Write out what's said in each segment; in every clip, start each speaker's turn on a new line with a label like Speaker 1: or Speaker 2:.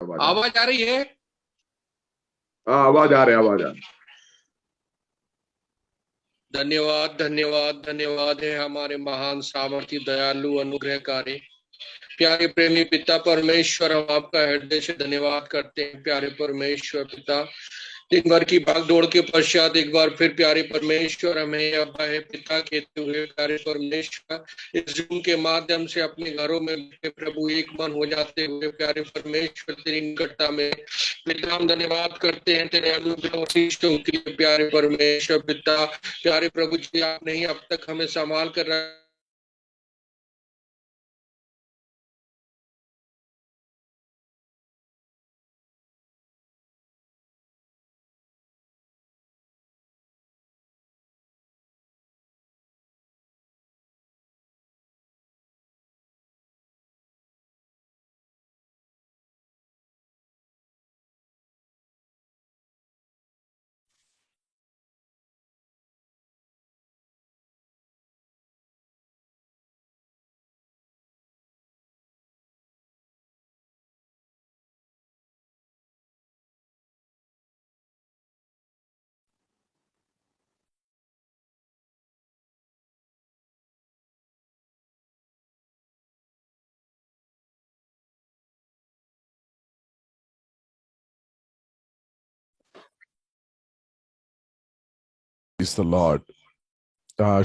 Speaker 1: आवाज आ रही है?
Speaker 2: हाँ, आवाज आ रही है।
Speaker 1: धन्यवाद धन्यवाद धन्यवाद है हमारे महान सामर्थी दयालु अनुग्रहकारी प्यारे प्रेमी पिता परमेश्वर, हम आपका हृदय से धन्यवाद करते हैं प्यारे परमेश्वर पिता। दिन भर की भाग दौड़ के पश्चात एक बार फिर प्यारे परमेश्वर हमें अब्बा है पिता कहते हुए प्यारे परमेश्वर इस जूम के माध्यम से अपने घरों में प्रभु एक मन हो जाते हुए प्यारे परमेश्वर तेरी निकटता में पिता हम धन्यवाद करते हैं तेरे अनुग्रह और शीशों के लिए प्यारे परमेश्वर पिता। प्यारे प्रभु जी, आपने ही अब तक हमें संभाल कर रखा
Speaker 2: Praise the Lord.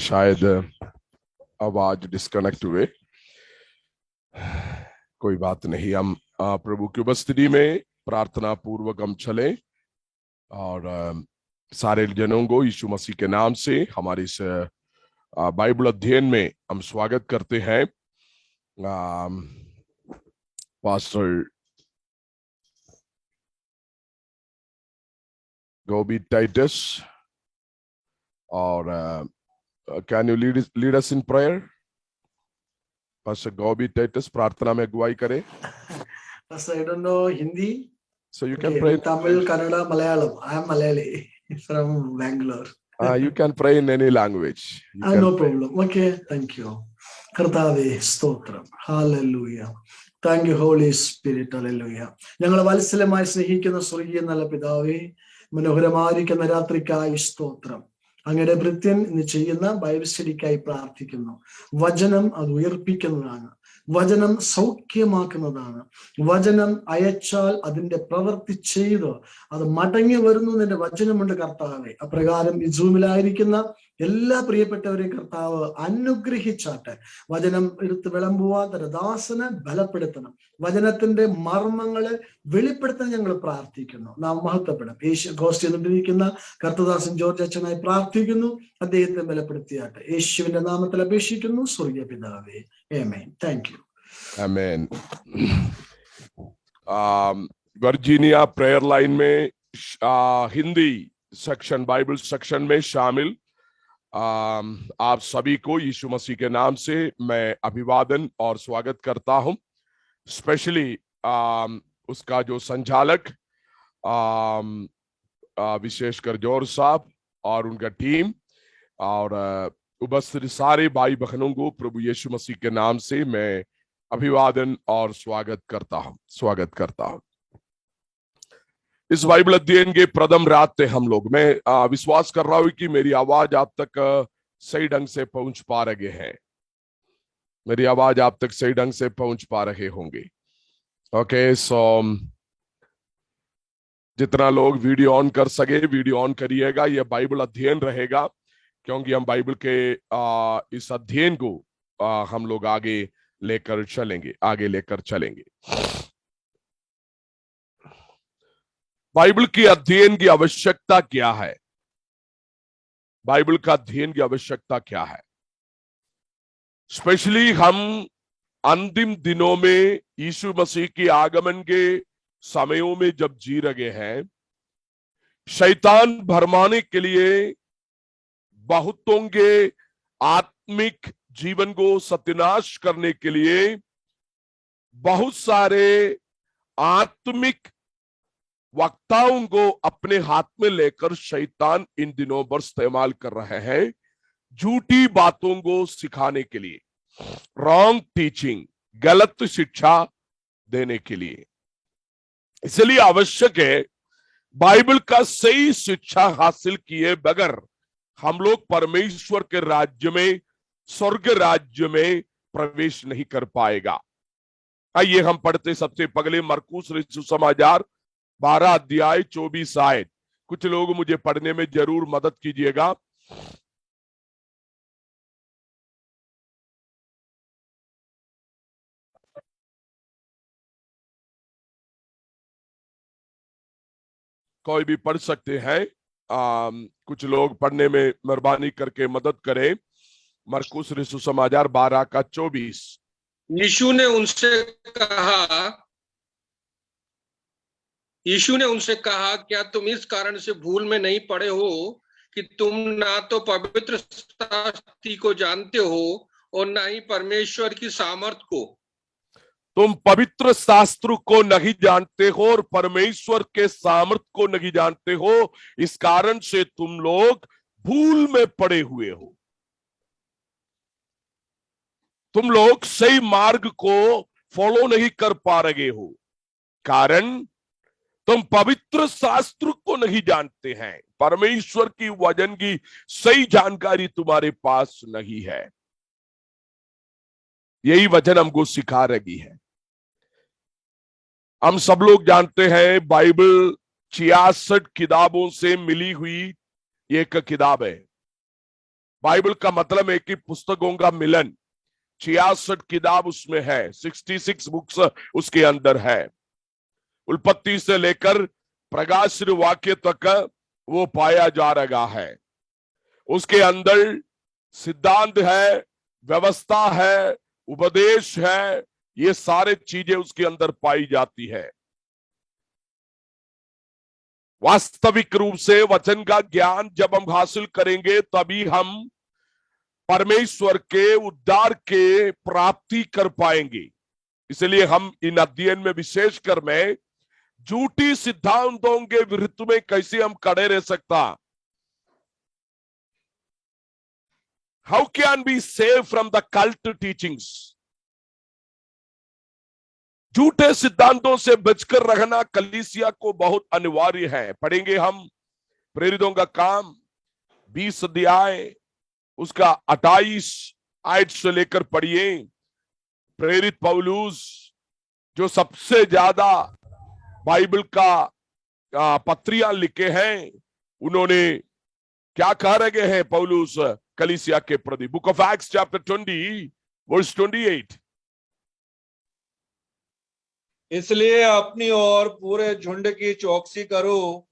Speaker 2: शायद आवाज डिस्कनेक्ट हुए, कोई बात नहीं। हम प्रभु की उपस्थिति में प्रार्थना पूर्वक हम चले और सारे जनों को यीशु मसीह के नाम से हमारे इस बाइबल अध्ययन में हम स्वागत करते हैं। पास्टर गोबी टाइटस, और can you lead us in prayer? Pastor Gobi Titus प्रार्थना में अगुवाई करे।
Speaker 3: Pastor, I don't know Hindi.
Speaker 2: So you can pray.
Speaker 3: Tamil, Kannada, Malayalam. I am Malayali from Bangalore.
Speaker 2: You can pray in any language.
Speaker 3: No problem. Okay, thank you. Kartave Stotram. Hallelujah. Thank you, Holy Spirit. Hallelujah. ഞങ്ങളെ വാത്സല്യമായി സ്നേഹിക്കുന്ന സ്വർഗീയ നല്ല പിതാവേ, മനോഹരമായിരിക്കുന്ന രാത്രിക്കായി സ്തോത്രം. അങ്ങയുടെ ഭൃത്യൻ ഇന്ന് ചെയ്യുന്ന Bible സ്റ്റഡിക്കായി പ്രാർത്ഥിക്കുന്നു. വചനം അത് ഉയർപ്പിക്കുന്നതാണ്, വചനം സൗഖ്യമാക്കുന്നതാണ്, വചനം അയച്ചാൽ അതിന്റെ പ്രവൃത്തി ചെയ്ത് അത് മടങ്ങി വരുന്നു എന്റെ വചനമുണ്ട് കർത്താവെ. അപ്രകാരം ഈ സൂമിലായിരിക്കുന്ന എല്ലാ പ്രിയപ്പെട്ടവരെയും കർത്താവ് അനുഗ്രഹിച്ചാട്ടെ. വചനം എടുത്ത് വിളമ്പുവാൻ തന്റെ ദാസനെ ബലപ്പെടുത്തണം, വചനത്തിന്റെ മർമ്മങ്ങളെ വെളിപ്പെടുത്താൻ ഞങ്ങൾ പ്രാർത്ഥിക്കുന്നു. നാം മഹത്വപ്പെടാം. യേശു ഗോസ്റ്റ് ചെയ്തുകൊണ്ടിരിക്കുന്ന കർത്തദാസൻ ജോർജ് അച്ഛനായി പ്രാർത്ഥിക്കുന്നു, അദ്ദേഹത്തെ ബലപ്പെടുത്തിയാട്ടെ. യേശുവിന്റെ നാമത്തിൽ അപേക്ഷിക്കുന്നു, സ്വർഗീയ പിതാവേ, amen. Thank you.
Speaker 2: Amen. Virginia prayer line में हिंदी सेक्शन, बाइबल सेक्शन में शामिल आप सभी को यीशु मसीह के नाम से मैं अभिवादन और स्वागत करता हूं। स्पेशली उसका जो संचालक विशेषकर जौहर साहब और उनका टीम और उपस्थित सारे भाई बहनों को प्रभु यीशु मसीह के नाम से मैं अभिवादन और स्वागत करता हूं। इस बाइबल अध्ययन के प्रथम रात थे हम लोग। मैं विश्वास कर रहा हूं कि मेरी आवाज आप तक सही ढंग से पहुंच पा रहे हैं, मेरी आवाज आप तक सही ढंग से पहुंच पा रहे होंगे। ओके, सो जितना लोग वीडियो ऑन कर सके वीडियो ऑन करिएगा। यह बाइबल अध्ययन रहेगा क्योंकि हम बाइबल के इस अध्ययन को हम लोग आगे लेकर चलेंगे। बाइबल के अध्ययन की आवश्यकता क्या है? बाइबल का अध्ययन की आवश्यकता क्या है? स्पेशली हम अंतिम दिनों में यीशु मसीह के आगमन के समयों में जब जी रहे हैं, शैतान भरमाने के लिए बहुतों के आत्मिक जीवन को सत्यानाश करने के लिए बहुत सारे आत्मिक वक्ताओं को अपने हाथ में लेकर शैतान इन दिनों पर इस्तेमाल कर रहे हैं झूठी बातों को सिखाने के लिए, रॉन्ग टीचिंग, गलत शिक्षा देने के लिए। इसलिए आवश्यक है बाइबल का सही शिक्षा हासिल किए बगैर हम लोग परमेश्वर के राज्य में, स्वर्ग राज्य में प्रवेश नहीं कर पाएगा। आइए हम पढ़ते सबसे पहले मरकुस सुसमाचार 12 अध्याय 24 आयत। कुछ लोग मुझे पढ़ने में जरूर मदद कीजिएगा। कोई भी पढ़ सकते हैं। कुछ लोग पढ़ने में मेहरबानी करके मदद करें। मरकुस सुसमाचार 12 का 24।
Speaker 1: यीशु ने उनसे कहा, क्या तुम इस कारण से भूल में नहीं पड़े हो कि तुम ना तो पवित्र शास्त्र को जानते हो और ना ही परमेश्वर की सामर्थ को?
Speaker 2: तुम पवित्र शास्त्र को नहीं जानते हो और परमेश्वर के सामर्थ को नहीं जानते हो, इस कारण से तुम लोग भूल में पड़े हुए हो। तुम लोग सही मार्ग को फॉलो नहीं कर पा रहे हो, कारण तुम पवित्र शास्त्र को नहीं जानते हैं। परमेश्वर की वचन की सही जानकारी तुम्हारे पास नहीं है। यही वचन हमको सिखा रही है। हम सब लोग जानते हैं बाइबल 66 किताबों से मिली हुई एक किताब है। बाइबल का मतलब है कि पुस्तकों का मिलन। 66 किताब उसमें है, 66 बुक्स उसके अंदर है। उत्पत्ति से लेकर प्रकाशित वाक्य तक वो पाया जा रहा है। उसके अंदर सिद्धांत है, व्यवस्था है, उपदेश है, ये सारे चीजें उसके अंदर पाई जाती है। वास्तविक रूप से वचन का ज्ञान जब हम हासिल करेंगे तभी हम परमेश्वर के उद्धार के प्राप्ति कर पाएंगे। इसलिए हम इन अध्ययन में विशेषकर मैं झूठी सिद्धांतों के विरुद्ध में कैसे हम खड़े रह सकता, how can be save from the cult teachings, झूठे सिद्धांतों से बचकर रहना कलीसिया को बहुत अनिवार्य है। पढ़ेंगे हम प्रेरितों का काम 20 अध्याय उसका 28 आयत से लेकर पढ़िए। प्रेरित पौलुस जो सबसे ज्यादा बाइबल का पत्रियां लिखे हैं, उन्होंने क्या कह रहे हैं पौलुस कलीसिया के प्रति। Book of Acts chapter 20 verse 28।
Speaker 4: इसलिए अपनी और पूरे झुंड की चौकसी करो,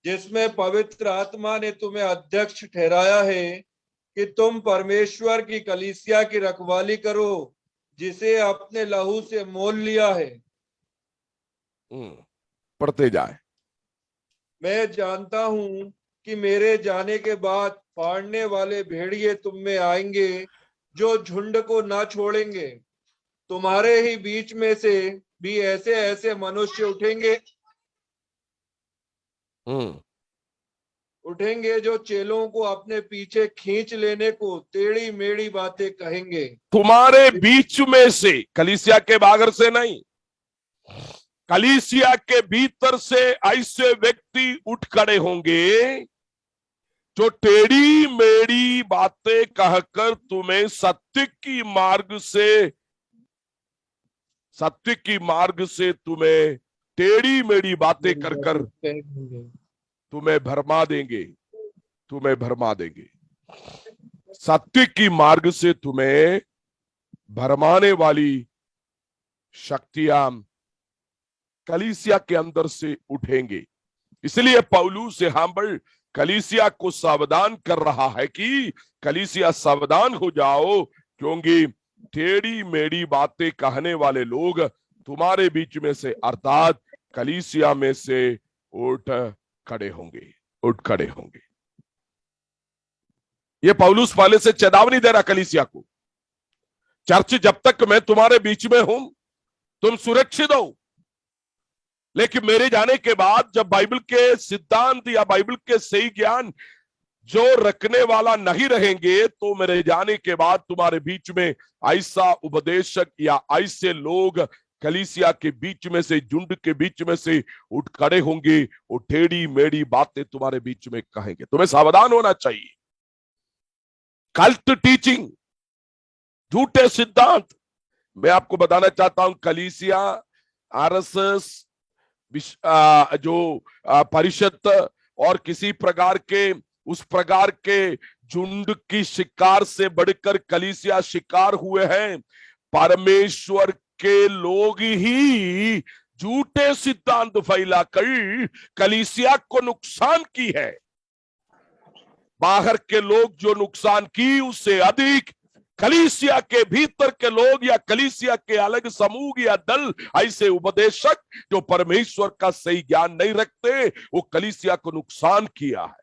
Speaker 4: जिसमें पवित्र आत्मा ने तुम्हें अध्यक्ष ठहराया है कि तुम परमेश्वर की कलीसिया की रखवाली करो, जिसे अपने लहू से मोल लिया है।
Speaker 2: पढ़ते जाए।
Speaker 4: मैं जानता हूं कि मेरे जाने के बाद फाड़ने वाले भेड़िए तुम में आएंगे, जो झुंड को ना छोड़ेंगे। तुम्हारे ही बीच में से भी ऐसे ऐसे मनुष्य उठेंगे जो चेलों को अपने पीछे खींच लेने को टेढ़ी मेढ़ी बातें कहेंगे।
Speaker 2: तुम्हारे बीच में से, कलीसिया के बाहर से नहीं, कलीसिया के भीतर से ऐसे व्यक्ति उठ खड़े होंगे जो टेढ़ी मेढ़ी बातें कहकर तुम्हें सत्य की मार्ग से तुम्हें टेढ़ी मेढ़ी बातें कर तुम्हें भरमा देंगे। सत्य की मार्ग से तुम्हें भरमाने वाली शक्तियां कलीसिया के अंदर से उठेंगे। इसलिए पौलुस से हाम्बल कलीसिया को सावधान कर रहा है कि कलीसिया सावधान हो जाओ, क्योंकि टेढ़ी मेढ़ी बातें कहने वाले लोग तुम्हारे बीच में से अर्थात कलीसिया में से उठ खड़े होंगे। ये पौलुस पहले से चेतावनी दे रहा कलीसिया को, चर्च जब तक मैं तुम्हारे बीच में हूं तुम सुरक्षित हो, लेकिन मेरे जाने के बाद जब बाइबल के सिद्धांत या बाइबल के सही ज्ञान जो रखने वाला नहीं रहेंगे, तो मेरे जाने के बाद तुम्हारे बीच में ऐसा उपदेशक या ऐसे लोग कलीसिया के बीच में से, झुंड के बीच में से उठ खड़े होंगे, वो टेढ़ी मेढ़ी बातें तुम्हारे बीच में कहेंगे। तुम्हें सावधान होना चाहिए। कल्ट टीचिंग, झूठे सिद्धांत। मैं आपको बताना चाहता हूं, कलीसिया, आरएसएस, जो परिषद और किसी प्रकार के उस प्रकार के झुंड की शिकार से बढ़कर कलीसिया शिकार हुए हैं। परमेश्वर के लोग ही झूठे सिद्धांत फैलाकर कलीसिया को नुकसान की है। बाहर के लोग जो नुकसान की, उससे अधिक कलीसिया के भीतर के लोग या कलीसिया के अलग समूह या दल, ऐसे उपदेशक जो परमेश्वर का सही ज्ञान नहीं रखते, वो कलीसिया को नुकसान किया है,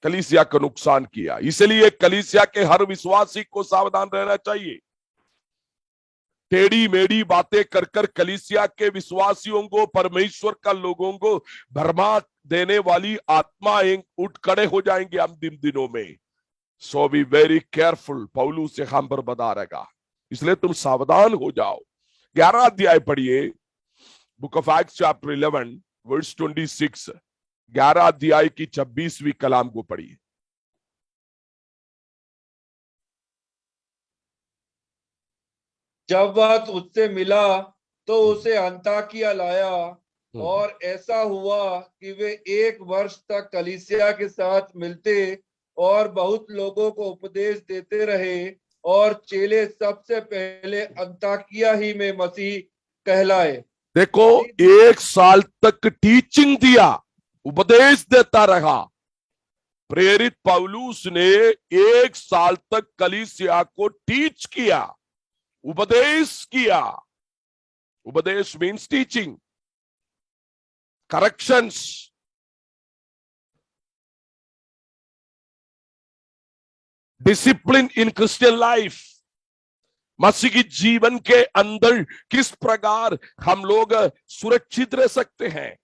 Speaker 2: कलीसिया को नुकसान किया। इसलिए कलीसिया के हर विश्वासी को सावधान रहना चाहिए। टेढ़ी मेढ़ी बातें कर कर कलीसिया के विश्वासियों को, परमेश्वर का लोगों को भरमा देने वाली आत्माएं उठ खड़े हो जाएंगे अंतिम दिनों में। सो बी वेरी केयरफुल, पौलुस से हम पर बता रहेगा, इसलिए तुम सावधान हो जाओ। 11 अध्याय पढ़िए, book of Acts chapter 11 verse 26, 11 अध्याय की 26वीं कलाम को पढ़िए।
Speaker 4: जब वह उससे मिला तो उसे अंताकिया लाया, और ऐसा हुआ कि वे 1 वर्ष तक कलीसिया के साथ मिलते और बहुत लोगों को उपदेश देते रहे, और चेले सबसे पहले अंताकिया ही में मसीह कहलाए।
Speaker 2: देखो, 1 साल तक टीचिंग दिया, उपदेश देता रहा। प्रेरित पौलुस ने 1 साल तक कलीसिया को टीच किया, उपदेश किया। उपदेश means teaching, corrections. Discipline in Christian life, मसीही जीवन के अंदर किस प्रकार हम लोग सुरक्षित रह सकते हैं,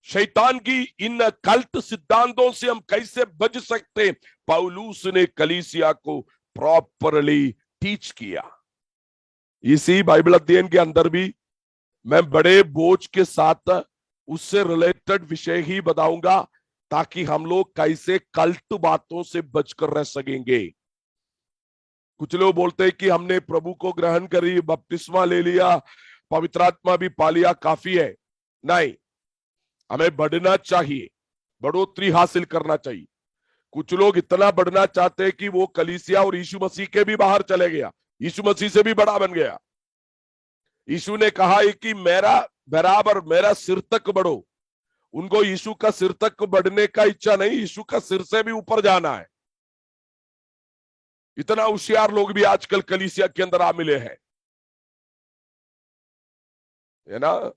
Speaker 2: शैतान की इन कल्ट सिद्धांतों से हम कैसे बच सकते हैं, पौलुस ने कलीसिया को प्रॉपरली टीच किया। इसी बाइबल अध्ययन के अंदर भी मैं बड़े बोझ के साथ उससे रिलेटेड विषय ही बताऊंगा, ताकि हम लोग कैसे कल्ट बातों से बचकर रह सकेंगे। कुछ लोग बोलते हैं कि हमने प्रभु को ग्रहण करी, बपतिस्मा ले लिया, पवित्र आत्मा भी पा लिया, काफी है। नहीं, हमें बढ़ना चाहिए, बढ़ोतरी हासिल करना चाहिए। कुछ लोग इतना बढ़ना चाहते हैं कि वो कलीसिया और यीशु मसीह के भी बाहर चले गया, यीशु मसीह से भी बड़ा बन गया। यीशु ने कहा है कि मेरा बराबर, मेरा सिर तक बढ़ो। उनको यीशु का सिर तक बढ़ने का इच्छा नहीं, यीशु का सिर से भी ऊपर जाना है। इतना होशियार लोग भी आजकल कलीसिया के अंदर आ मिले हैं, है ना।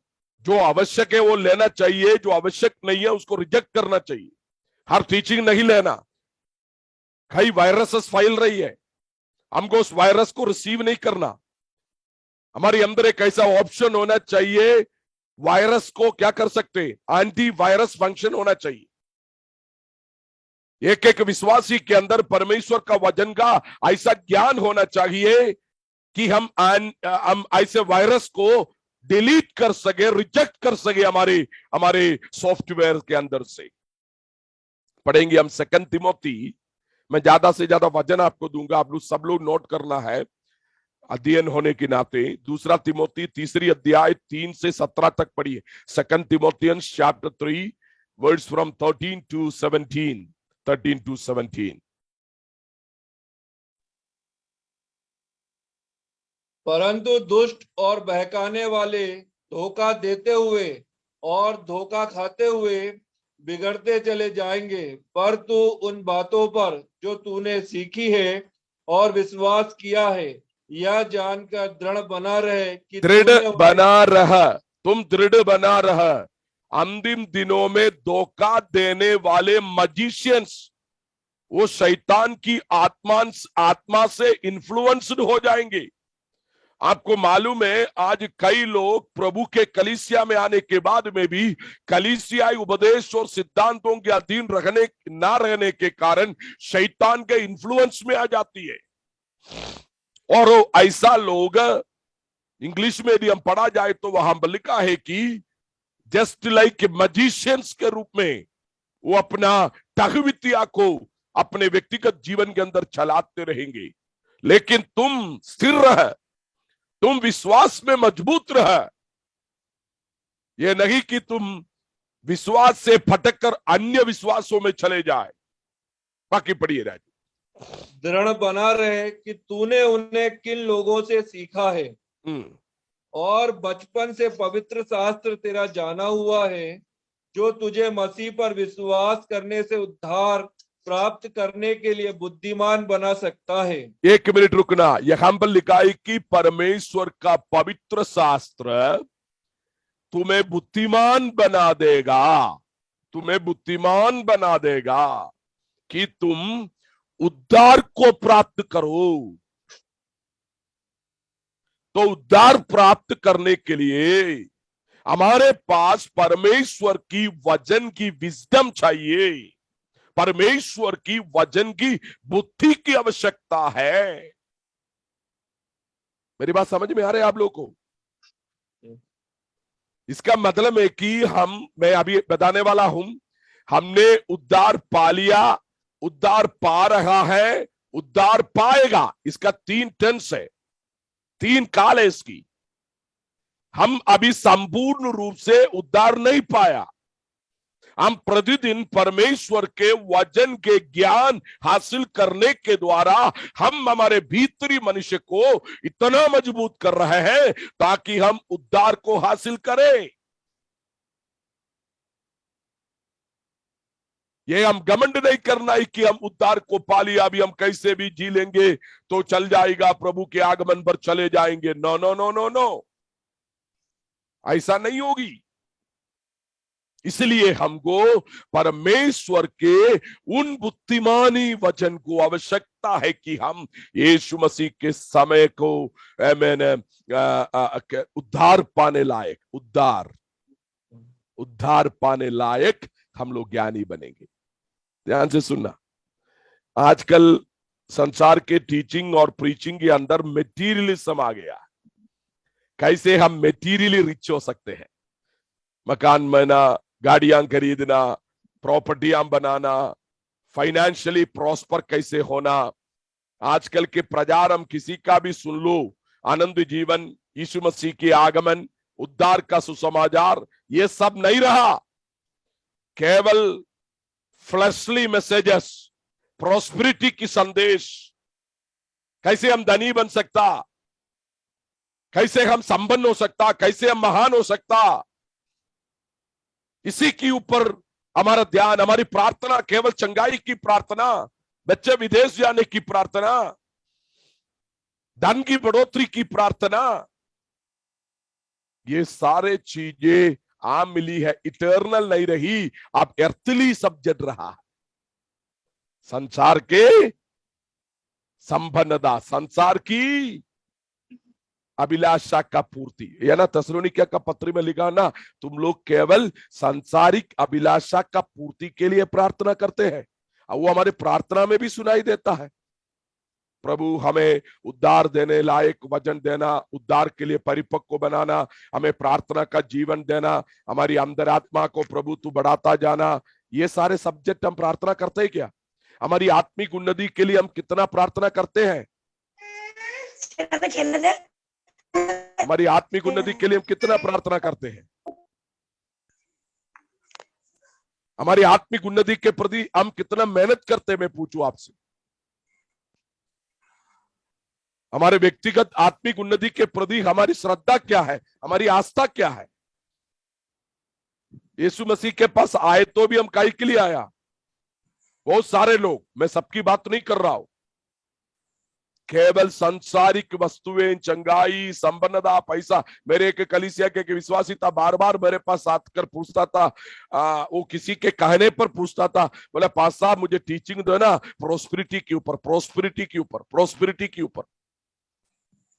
Speaker 2: जो आवश्यक है वो लेना चाहिए, जो आवश्यक नहीं है उसको रिजेक्ट करना चाहिए। हर टीचिंग नहीं लेना। कई वायरसेस फैल रही है, हमको उस वायरस को रिसीव नहीं करना। हमारे अंदर एक ऐसा ऑप्शन होना चाहिए, वायरस को क्या कर सकते, एंटी वायरस फंक्शन होना चाहिए। एक एक विश्वासी के अंदर परमेश्वर का वचन का ऐसा ज्ञान होना चाहिए कि हम ऐसे वायरस को डिलीट कर सके, रिजेक्ट कर सके हमारे सॉफ्टवेयर के अंदर से। पढ़ेंगे हम 2 तिमोथी। मैं ज्यादा से ज्यादा वचन आपको दूंगा, आप लोग सब लोग नोट करना है अध्ययन होने के नाते। 2 तिमोथी 3 अध्याय 3 से 17 तक पढ़िए। 2 Timotheans chapter 3 words from 13 to 17।
Speaker 4: परंतु दुष्ट और बहकाने वाले धोखा देते हुए और धोखा खाते हुए बिगड़ते चले जाएंगे। पर तू उन बातों पर जो तूने सीखी है और विश्वास किया है, यह जानकर दृढ़ बना रहे कि
Speaker 2: दृढ़ बना रहा, तुम दृढ़ बना रहा। अंतिम दिनों में धोखा देने वाले मजिशियंस, वो शैतान की आत्मा से इन्फ्लुएंस्ड हो जाएंगे। आपको मालूम है, आज कई लोग प्रभु के कलीसिया में आने के बाद में भी कलीसियाई उपदेश और सिद्धांतों के अधीन ना रहने के कारण शैतान के इन्फ्लुएंस में आ जाती है। और ऐसा लोग इंग्लिश में यदि हम पढ़ा जाए तो वहां पर लिखा है कि जस्ट लाइक मैजिशियंस के रूप में वो अपना टहवित्या को अपने व्यक्तिगत जीवन के अंदर चलाते रहेंगे, लेकिन तुम स्थिर रह, तुम विश्वास में मजबूत रह। यह नहीं कि तुम विश्वास से फटक कर अन्य विश्वासों में चले जाए। बाकी पढ़िए राजू।
Speaker 4: दृढ़ बना रहे कि तूने उन्हें किन लोगों से सीखा है और बचपन से पवित्र शास्त्र तेरा जाना हुआ है, जो तुझे मसीह पर विश्वास करने से उद्धार प्राप्त करने के लिए बुद्धिमान बना सकता है।
Speaker 2: एक मिनट रुकना, यहां पर लिखा है कि परमेश्वर का पवित्र शास्त्र तुम्हें बुद्धिमान बना देगा, तुम्हें बुद्धिमान बना देगा कि तुम उद्धार को प्राप्त करो। तो उद्धार प्राप्त करने के लिए हमारे पास परमेश्वर की वचन की विजडम चाहिए, परमेश्वर की वचन की बुद्धि की आवश्यकता है। मेरी बात समझ में आ रही है आप लोगों को? इसका मतलब है कि मैं अभी बताने वाला हूं, हमने उद्धार पा लिया, उद्धार पा रहा है, उद्धार पाएगा। इसका 3 टेंस है, 3 काल है इसकी। हम अभी संपूर्ण रूप से उद्धार नहीं पाया। हम प्रतिदिन परमेश्वर के वचन के ज्ञान हासिल करने के द्वारा हम हमारे भीतरी मनुष्य को इतना मजबूत कर रहे हैं ताकि हम उद्धार को हासिल करें। ये हम घमंड नहीं करना है कि हम उद्धार को पा लिया, अभी हम कैसे भी जी लेंगे तो चल जाएगा, प्रभु के आगमन पर चले जाएंगे। No no no no no, ऐसा नहीं होगी। इसलिए हमको परमेश्वर के उन बुद्धिमानी वचन को आवश्यकता है कि हम यीशु मसीह के समय को मैंने उद्धार पाने लायक, उद्धार पाने लायक हम लोग ज्ञानी बनेंगे। ध्यान से सुनना, आजकल संसार के टीचिंग और प्रीचिंग के अंदर मेटीरियलिज्म आ गया। कैसे हम मेटीरियली रिच हो सकते हैं, मकान बनना, गाड़ियां खरीदना, प्रॉपर्टियां बनाना, फाइनेंशियली प्रॉस्पर कैसे होना। आजकल के प्रचार हम किसी का भी सुन लो, आनंद जीवन, यीशु मसीह के आगमन, उद्धार का सुसमाचार, ये सब नहीं रहा। केवल फ्लैशली मैसेजेस, प्रॉस्पेरिटी की संदेश, कैसे हम धनी बन सकता, कैसे हम संपन्न हो सकता, कैसे हम महान हो सकता, इसी के ऊपर हमारा ध्यान, हमारी प्रार्थना केवल चंगाई की प्रार्थना, बच्चे विदेश जाने की प्रार्थना, धन की बढ़ोतरी की प्रार्थना, ये सारे चीजें आम मिली है, इटर्नल नहीं रही, अब एर्थली सब्जेक्ट रहा। संसार के संपन्नता, संसार की अभिलाषा का पूर्ति, या ना थिस्सलुनीकियों का पत्र में लिखा ना, तुम लोग केवल सांसारिक अभिलाषा का पूर्ति के लिए प्रार्थना करते हैं, और वो हमारे प्रार्थना में भी सुनाई देता है। प्रभु हमें उद्धार देने लायक वचन देना, उद्धार के लिए परिपक्व बनाना, हमें प्रार्थना का जीवन देना, हमारी अंतरात्मा को प्रभु तू बढ़ाता जाना, ये सारे सब्जेक्ट हम प्रार्थना करते हैं क्या? हमारी आत्मिक उन्नति के लिए हम कितना प्रार्थना करते हैं? हमारी आत्मिक उन्नति के लिए हम कितना प्रार्थना करते हैं? हमारी आत्मिक उन्नति के प्रति हम कितना मेहनत करते हैं? मैं पूछूं आपसे, हमारे व्यक्तिगत आत्मिक उन्नति के प्रति हमारी श्रद्धा क्या है, हमारी आस्था क्या है? यीशु मसीह के पास आए तो भी हम काहे के लिए आया? बहुत सारे लोग, मैं सबकी बात नहीं कर रहा हूं, केवल सांसारिक वस्तुएं, चंगाई, संपन्नता, पैसा। मेरे एक कलीसिया के विश्वासी था, बार बार मेरे पास आकर पूछता था, वो किसी के कहने पर पूछता था, बोला पास साहब मुझे टीचिंग दो ना प्रोस्पेरिटी के ऊपर, प्रोस्पेरिटी के ऊपर, प्रोस्पेरिटी के ऊपर।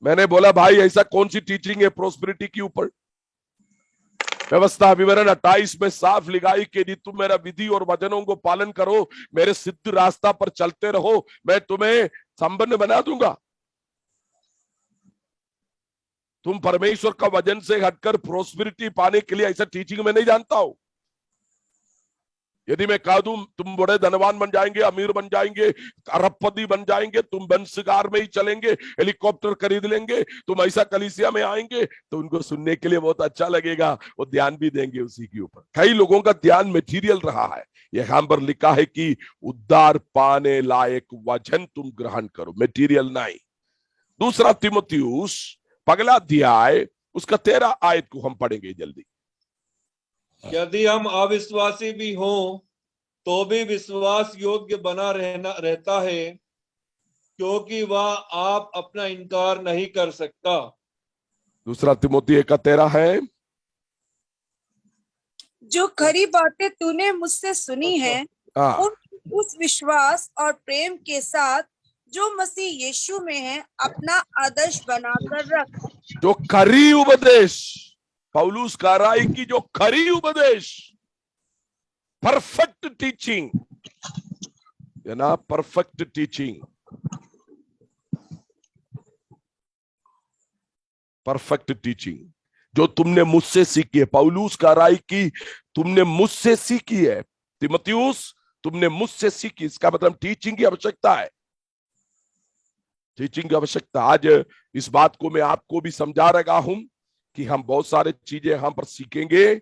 Speaker 2: मैंने बोला भाई ऐसा कौन सी टीचिंग है प्रोस्पेरिटी के ऊपर? व्यवस्था विवरण 28 में साफ लिखाई कि यदि तुम मेरा विधि और वचनों को पालन करो, मेरे सिद्ध रास्ता पर चलते रहो, मैं तुम्हें संपन्न बना दूंगा। तुम परमेश्वर का वचन से हटकर प्रोस्पेरिटी पाने के लिए ऐसा टीचिंग मैं नहीं जानता हूं। यदि मैं कह दूं तुम बड़े धनवान बन जाएंगे, अमीर बन जाएंगे, अरबपति बन जाएंगे, तुम बंसगार में ही चलेंगे, हेलीकॉप्टर खरीद लेंगे, तुम ऐसा कलीसिया में आएंगे, तो उनको सुनने के लिए बहुत अच्छा लगेगा, वो ध्यान भी देंगे उसी के ऊपर। कई लोगों का ध्यान मटेरियल रहा है। यहां पर लिखा है कि उद्धार पाने लायक वचन तुम ग्रहण करो, मटेरियल नहीं। दूसरा तीमुथियुस पगला अध्याय उसका 13 आयत को हम पढ़ेंगे जल्दी।
Speaker 4: यदि हम अविश्वासी भी हों तो भी विश्वास योग्य बना रहता है, क्योंकि वह आप अपना इनकार नहीं कर सकता।
Speaker 2: दूसरा तीमुथी 1:13 है,
Speaker 5: जो खरी बातें तूने मुझसे सुनी है उस विश्वास और प्रेम के साथ जो मसीह यीशु में है अपना आदर्श बनाकर रख।
Speaker 2: जो खरी उपदेश, पौलुस कह रहा है कि जो खरी उपदेश, परफेक्ट टीचिंग है ना, परफेक्ट टीचिंग, परफेक्ट टीचिंग जो तुमने मुझसे सीखी है। पौलुस कह रहा है कि तुमने मुझसे सीखी है, तीमुथियुस तुमने मुझसे सीखी। इसका मतलब टीचिंग की आवश्यकता है, टीचिंग की आवश्यकता। आज इस बात को मैं आपको भी समझा रहा हूं कि हम बहुत सारे चीजें हम पर सीखेंगे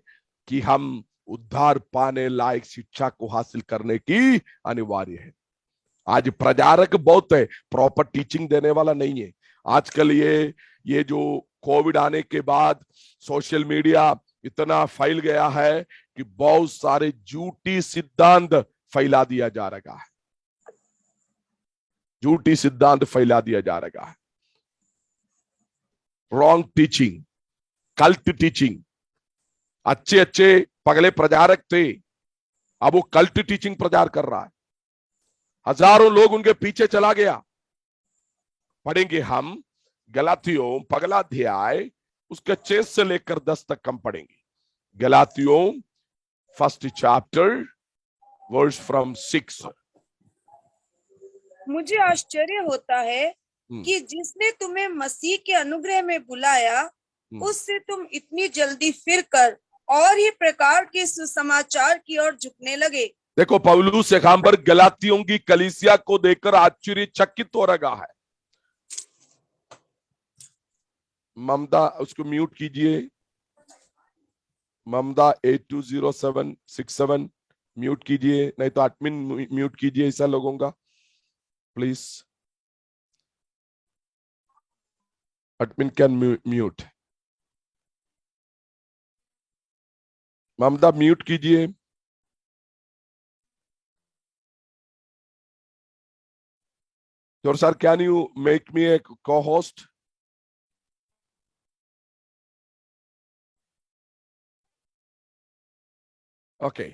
Speaker 2: कि हम उद्धार पाने लायक शिक्षा को हासिल करने की अनिवार्य है। आज प्रचारक बहुत है, प्रॉपर टीचिंग देने वाला नहीं है। आजकल ये जो कोविड आने के बाद सोशल मीडिया इतना फैल गया है कि बहुत सारे झूठी सिद्धांत फैला दिया जा रहा है, झूठी सिद्धांत फैला दिया जा रहा है। Wrong teaching, cult teaching. अच्छे अच्छे पगले प्रचारक थे, अब वो कल्ट टीचिंग प्रचार कर रहा है, हजारों लोग उनके पीछे चला गया। पढ़ेंगे हम गलातियों पगला अध्याय उसके 6 से लेकर 10 तक हम पढ़ेंगे। गलातियों फर्स्ट चैप्टर वर्स फ्रॉम 6।
Speaker 5: मुझे आश्चर्य होता है कि जिसने तुम्हें मसीह के अनुग्रह में बुलाया उससे तुम इतनी जल्दी फिरकर और ही प्रकार के सुसमाचार की ओर झुकने लगे।
Speaker 2: देखो पौलुस यहां पर गलातियों की कलीसिया को देखकर आश्चर्यचकित हो रहा है। ममता उसको म्यूट कीजिए, ममता 820767 म्यूट कीजिए, नहीं तो एडमिन म्यूट कीजिए ऐसा लोगों का please. Admin can mute. Mamata mute कीजिए। तो sir can you make me a co-host? Okay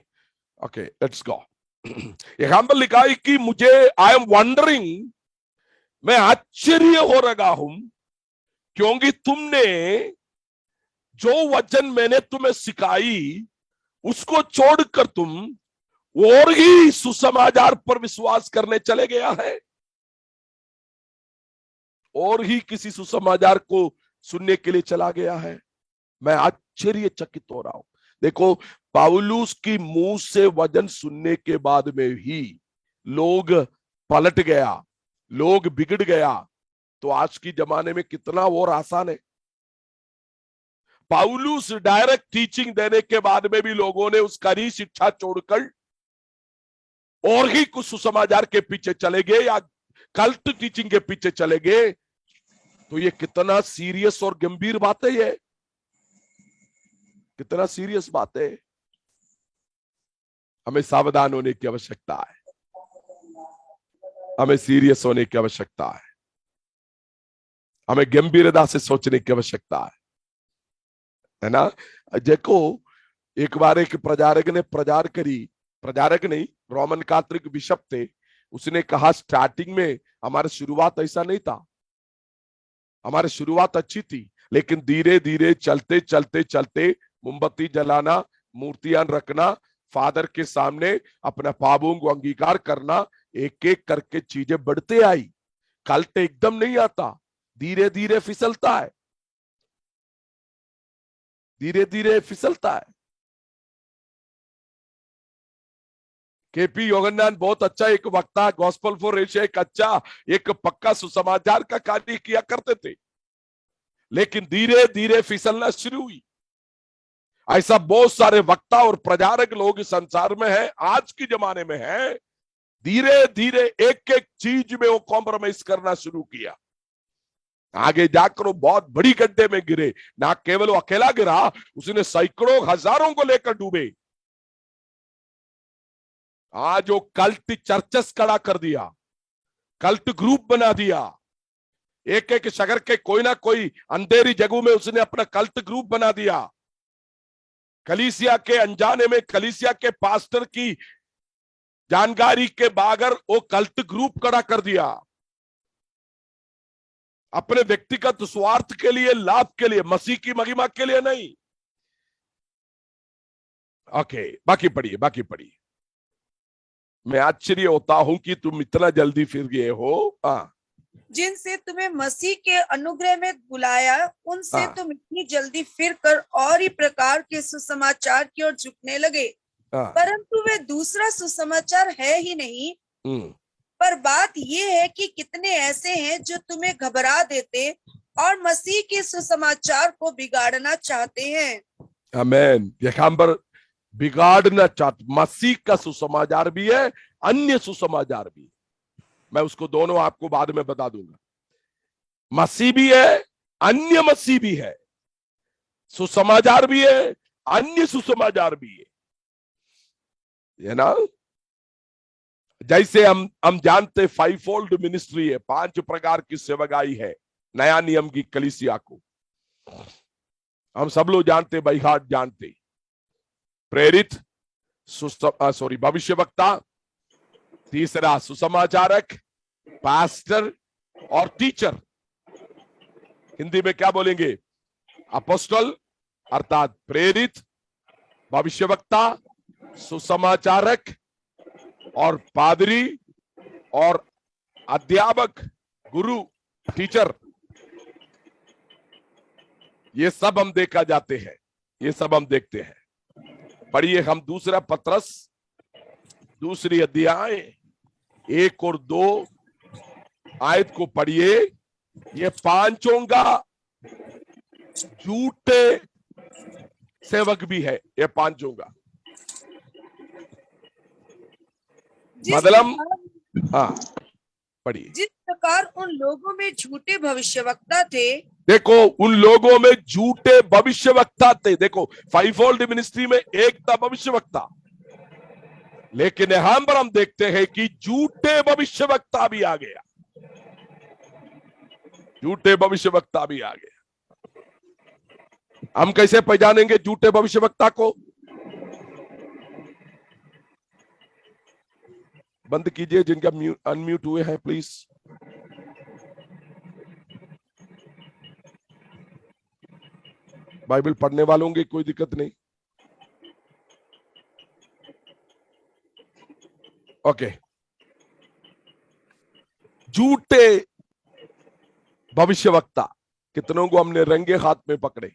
Speaker 2: okay let's go. यहां पर लिखा है कि मुझे आई एम वंडरिंग, मैं आश्चर्य हो रहा हूं क्योंकि तुमने जो वचन मैंने तुम्हें सिखाई उसको छोड़कर तुम और ही सुसमाचार पर विश्वास करने चले गया है, और ही किसी सुसमाचार को सुनने के लिए चला गया है। मैं आश्चर्यचकित हो रहा हूं। देखो पौलुस की मुंह से वचन सुनने के बाद में ही लोग पलट गया, लोग बिगड़ गया, तो आज की जमाने में कितना और आसान है। पौलुस डायरेक्ट टीचिंग देने के बाद में भी लोगों ने उसका ही शिक्षा छोड़कर और ही कुछ सुसमाचार के पीछे चले गए या कल्ट टीचिंग के पीछे चले गए, तो ये कितना सीरियस और गंभीर बात है, ये कितना सीरियस बात है। हमें सावधान होने की आवश्यकता है, हमें सीरियस होने की आवश्यकता है, हमें गंभीरता से सोचने की आवश्यकता है ना। देखो एक बार एक प्रचारक ने प्रचार करी, प्रचारक नहीं रोमन कैथोलिक बिशप थे, उसने कहा स्टार्टिंग में हमारी शुरुआत ऐसा नहीं था, हमारी शुरुआत अच्छी थी, लेकिन धीरे धीरे चलते चलते चलते मोमबत्ती जलाना, मूर्तियां रखना, फादर के सामने अपना पापों को अंगीकार करना, एक एक करके चीजें बढ़ते आई। कल्ट एकदम नहीं आता, धीरे धीरे फिसलता है। धीरे धीरे फिसलता है। केपी योगन्नान बहुत अच्छा एक वक्ता, गॉस्पेल फॉर एशिया, एक अच्छा एक पक्का सुसमाचार का कार्य किया करते थे, लेकिन धीरे धीरे फिसलना शुरू हुई। ऐसा बहुत सारे वक्ता और प्रचारक लोग इस संसार में हैं, आज के जमाने में हैं। धीरे धीरे एक एक चीज में वो कॉम्प्रोमाइज करना शुरू किया। आगे जाकर वो बहुत बड़ी गड्ढे में गिरे। ना केवल वो अकेला गिरा, उसने सैकड़ों हजारों को लेकर डूबे। आज वो कल्ट चर्चेस खड़ा कर दिया, कल्ट ग्रुप बना दिया। एक एक शहर के कोई ना कोई अंधेरी जगहों में उसने अपना कल्ट ग्रुप बना दिया। कलीसिया के अनजाने में, कलीसिया के पास्टर की जानकारी के बगैर वो कल्ट ग्रुप खड़ा कर दिया, अपने व्यक्तिगत स्वार्थ के लिए, लाभ के लिए, मसीह की महिमा के लिए नहीं। ओके, बाकी पढ़िए। मैं आश्चर्य होता हूं कि तुम इतना जल्दी फिर गए हो।
Speaker 5: जिनसे तुम्हें मसीह के अनुग्रह में बुलाया, उनसे तुम इतनी जल्दी फिर कर और ही प्रकार के सुसमाचार की ओर झुकने लगे। परंतु वे दूसरा सुसमाचार है ही नहीं, पर बात ये है कि कितने ऐसे हैं जो तुम्हें घबरा देते और मसीह के सुसमाचार को बिगाड़ना चाहते हैं। आमीन।
Speaker 2: यहाँ पर बिगाड़ना चाहते, मसीह का सुसमाचार भी है, अन्य सुसमाचार भी है। मैं उसको दोनों आपको बाद में बता दूंगा। मसीह भी है, अन्य मसीह भी है, सुसमाचार भी है, अन्य सुसमाचार भी है ना। जैसे हम जानते 5-fold मिनिस्ट्री है, 5 प्रकार की सेवकाई है नया नियम की कलीसिया को। हम सब लोग जानते, बाई हार्ट जानते। प्रेरित, भविष्यवक्ता, तीसरा सुसमाचारक, पास्टर और टीचर। हिंदी में क्या बोलेंगे? अपोस्टल अर्थात प्रेरित, भविष्यवक्ता, सुसमाचारक और पादरी और अध्यापक, गुरु, टीचर। ये सब हम देखा जाते हैं, ये सब हम देखते हैं। पढ़िए हम दूसरा पत्रस, दूसरी अध्याय 1 और 2 आयत को पढ़िए। ये पांचों का झूठे सेवक भी है, ये पांचों का मतलब। हाँ पढ़िए।
Speaker 5: जिस प्रकार उन लोगों में झूठे भविष्यवक्ता थे,
Speaker 2: देखो उन लोगों में झूठे भविष्यवक्ता थे। देखो 5-fold मिनिस्ट्री में एक था भविष्यवक्ता, लेकिन यहां पर हम देखते हैं कि झूठे भविष्यवक्ता भी आ गया, झूठे भविष्यवक्ता भी आ गया। हम कैसे पहचानेंगे झूठे भविष्यवक्ता को? बंद कीजिए जिनका अनम्यूट हुए हैं प्लीज। बाइबल पढ़ने वालों की कोई दिक्कत नहीं। ओके, झूठे भविष्यवक्ता कितनों को हमने रंगे हाथ में पकड़े।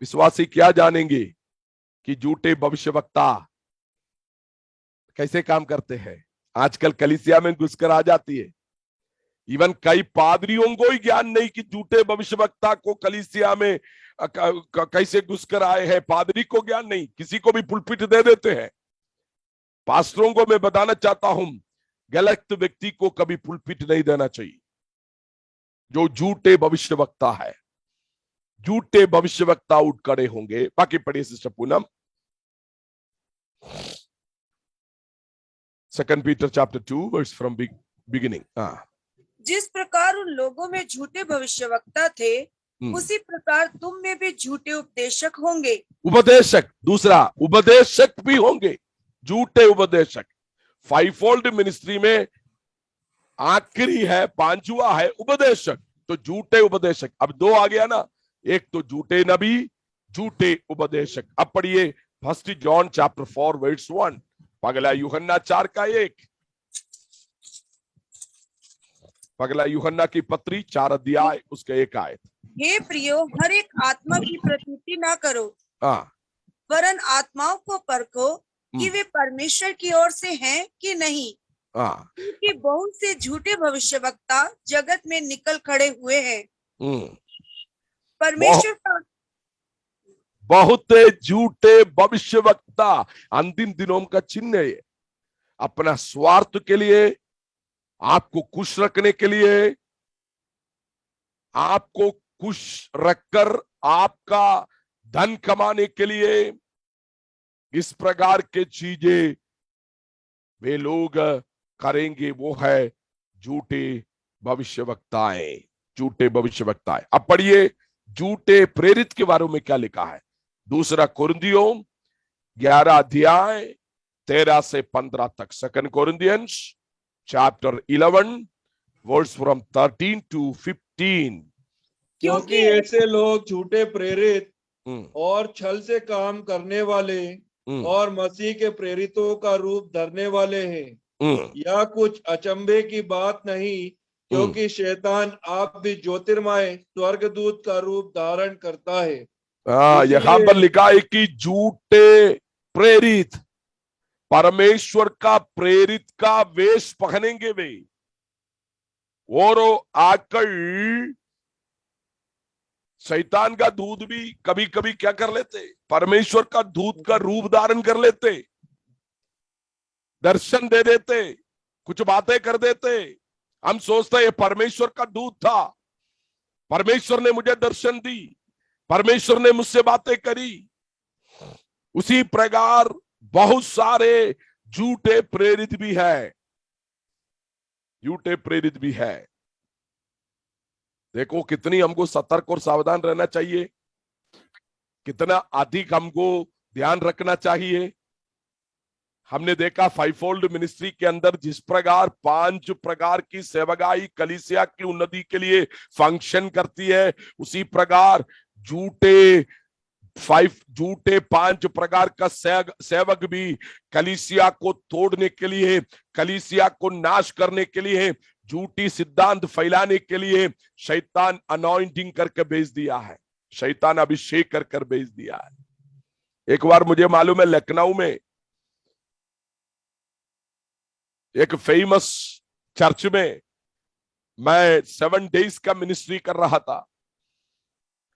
Speaker 2: विश्वासी क्या जानेंगे कि झूठे भविष्यवक्ता कैसे काम करते हैं। आजकल कलीसिया में घुसकर आ जाती है। इवन कई पादरियों को ही ज्ञान नहीं कि झूठे भविष्यवक्ता को कलीसिया में कैसे घुसकर आए हैं। पादरी को ज्ञान नहीं, किसी को भी पुलपिट दे देते हैं। पास्टरों को मैं बताना चाहता हूं, गलत व्यक्ति को कभी पुलपिट नहीं देना चाहिए जो झूठे भविष्यवक्ता है। झूठे भविष्यवक्ता उठ खड़े होंगे। बाकी पढ़िए sister Poonam. 2 Peter chapter 2 verse from beginning।
Speaker 5: जिस प्रकार उन लोगों में झूठे भविष्यवक्ता थे, उसी प्रकार तुम में भी झूठे उपदेशक होंगे।
Speaker 2: उपदेशक, दूसरा उपदेशक भी होंगे, झूठे उपदेशक। 5-fold मिनिस्ट्री में आखिरी है, 5वां है उपदेशक। तो झूठे उपदेशक, अब 2 आ गया ना, एक तो झूठे नबी, झूठे उपदेशक। अब पढ़िए 1 John chapter 4 verse 1। पगला यूहन्ना 4 का 1। पगला यूहन्ना की पत्री 4 अध्याय उसका 1 आयत।
Speaker 5: हे प्रियो, हर एक आत्मा की प्रतीति ना करो,
Speaker 2: हाँ,
Speaker 5: वरन आत्माओं को परखो कि वे परमेश्वर की ओर से हैं कि नहीं,
Speaker 2: हाँ,
Speaker 5: क्योंकि बहुत से झूठे भविष्यवक्ता जगत में निकल खड़े हुए हैं। परमेश्वर का
Speaker 2: बहुत झूठे भविष्यवक्ता अंतिम दिनों का चिन्ह है। अपना स्वार्थ के लिए, आपको खुश रखने के लिए, आपको खुश रखकर आपका धन कमाने के लिए इस प्रकार के चीजें वे लोग करेंगे। वो है झूठे भविष्यवक्ताएं, झूठे भविष्यवक्ताएं। अब पढ़िए झूठे प्रेरित के बारे में क्या लिखा है। दूसरा कुरिन्थियों 11 अध्याय 13 से 15 तक। Second Corinthians chapter 11 verse from 13 to 15।
Speaker 4: क्योंकि ऐसे लोग झूठे प्रेरित और छल से काम करने वाले और मसीह के प्रेरितों का रूप धरने वाले हैं। यह कुछ अचंभे की बात नहीं, क्योंकि शैतान आप भी ज्योतिर्मय स्वर्गदूत का रूप धारण करता है।
Speaker 2: यहाँ पर लिखा है कि झूठे प्रेरित परमेश्वर का प्रेरित का वेश पहनेंगे वे, और आकर शैतान का दूत भी कभी कभी क्या कर लेते, परमेश्वर का दूत का रूप धारण कर लेते, दर्शन दे देते, कुछ बातें कर देते। हम सोचते ये परमेश्वर का दूत था, परमेश्वर ने मुझे दर्शन दी, परमेश्वर ने मुझसे बातें करी। उसी प्रकार बहुत सारे झूठे प्रेरित भी है, झूठे प्रेरित भी है। देखो कितनी हमको सतर्क और सावधान रहना चाहिए, कितना अधिक हमको ध्यान रखना चाहिए। हमने देखा फाइवफोल्ड मिनिस्ट्री के अंदर जिस प्रकार 5 प्रकार की सेवकाई कलीसिया की उन्नति के लिए फंक्शन करती है, उसी प्रकार झूठे 5 प्रकार का सेवक भी कलीसिया को तोड़ने के लिए, कलीसिया को नाश करने के लिए, झूठी सिद्धांत फैलाने के लिए शैतान अनॉइंटिंग करके भेज दिया है, शैतान अभिषेक कर भेज दिया है। एक बार मुझे मालूम है लखनऊ में एक फेमस चर्च में मैं 7 डेज का मिनिस्ट्री कर रहा था।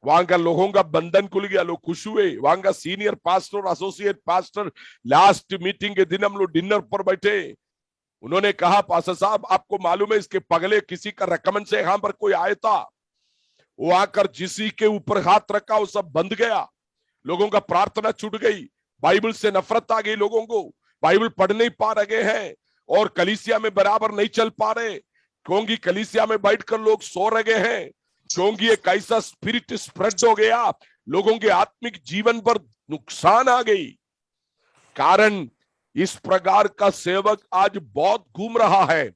Speaker 2: वहां का लोगों का बंधन खुल गया, लोग खुश हुए। वहां का सीनियर पास्टर और एसोसिएट पास्टर लास्ट मीटिंग के दिन हम लोग डिनर पर बैठे। उन्होंने कहा पास्टर साहब आपको मालूम है इसके पगले किसी का रेकमेंड से यहां पर कोई आया था, वो आकर जिसी के ऊपर हाथ रखा वो सब बंद गया, लोगों का प्रार्थना छूट गई, बाइबल से नफरत आ गई, लोगों को बाइबल पढ़ नहीं पा रहे हैं और कलीसिया में बराबर नहीं चल पा रहे, क्योंकि कलीसिया में बैठकर लोग सो रहे हैं, क्योंकि एक ऐसा स्पिरिट स्प्रेड हो गया, लोगों के आत्मिक जीवन पर नुकसान आ गई। कारण इस प्रकार का सेवक आज बहुत घूम रहा है।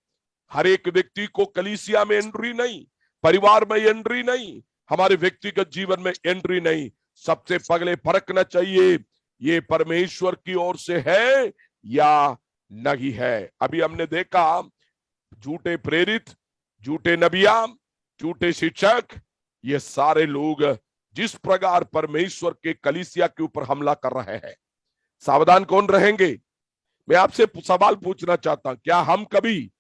Speaker 2: हर एक व्यक्ति को कलीसिया में एंट्री नहीं, परिवार में एंट्री नहीं, हमारे व्यक्तिगत जीवन में एंट्री नहीं। सबसे पहले परखना चाहिए ये परमेश्वर की ओर से है या नहीं है। अभी हमने देखा झूठे प्रेरित, झूठे नबिया, झूठे शिक्षक, ये सारे लोग जिस प्रकार परमेश्वर के कलीसिया के ऊपर हमला कर रहे हैं, सावधान कौन रहेंगे? मैं आपसे सवाल पूछना चाहता हूं, क्या हम कभी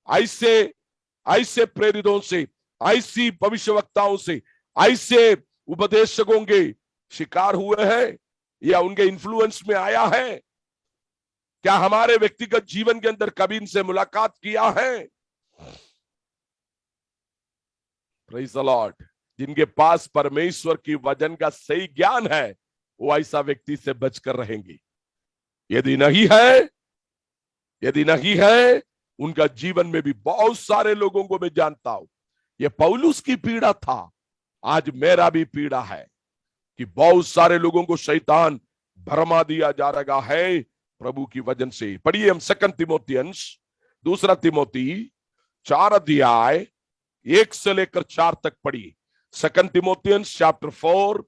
Speaker 2: ऐसे प्रेरितों से, ऐसी भविष्यवक्ताओं से, ऐसे उपदेशकों के शिकार हुए हैं या उनके इन्फ्लुएंस में आया है? क्या हमारे व्यक्तिगत जीवन के अंदर कभी इनसे मुलाकात किया है? Praise the Lord. जिनके पास परमेश्वर की वचन का सही ज्ञान है वो ऐसा व्यक्ति से बचकर रहेंगे। यदि नहीं है उनका जीवन में भी बहुत सारे लोगों को मैं जानता हूं, ये पौलुस की पीड़ा था, आज मेरा भी पीड़ा है कि बहुत सारे लोगों को शैतान भरमा दिया जा रहा है प्रभु की वचन से। पढ़िए हम 2 तिमोथियंस, 2 तिमोथी 4 अध्याय 1 से लेकर 4 तक पढ़िए। 2 Timothians chapter 4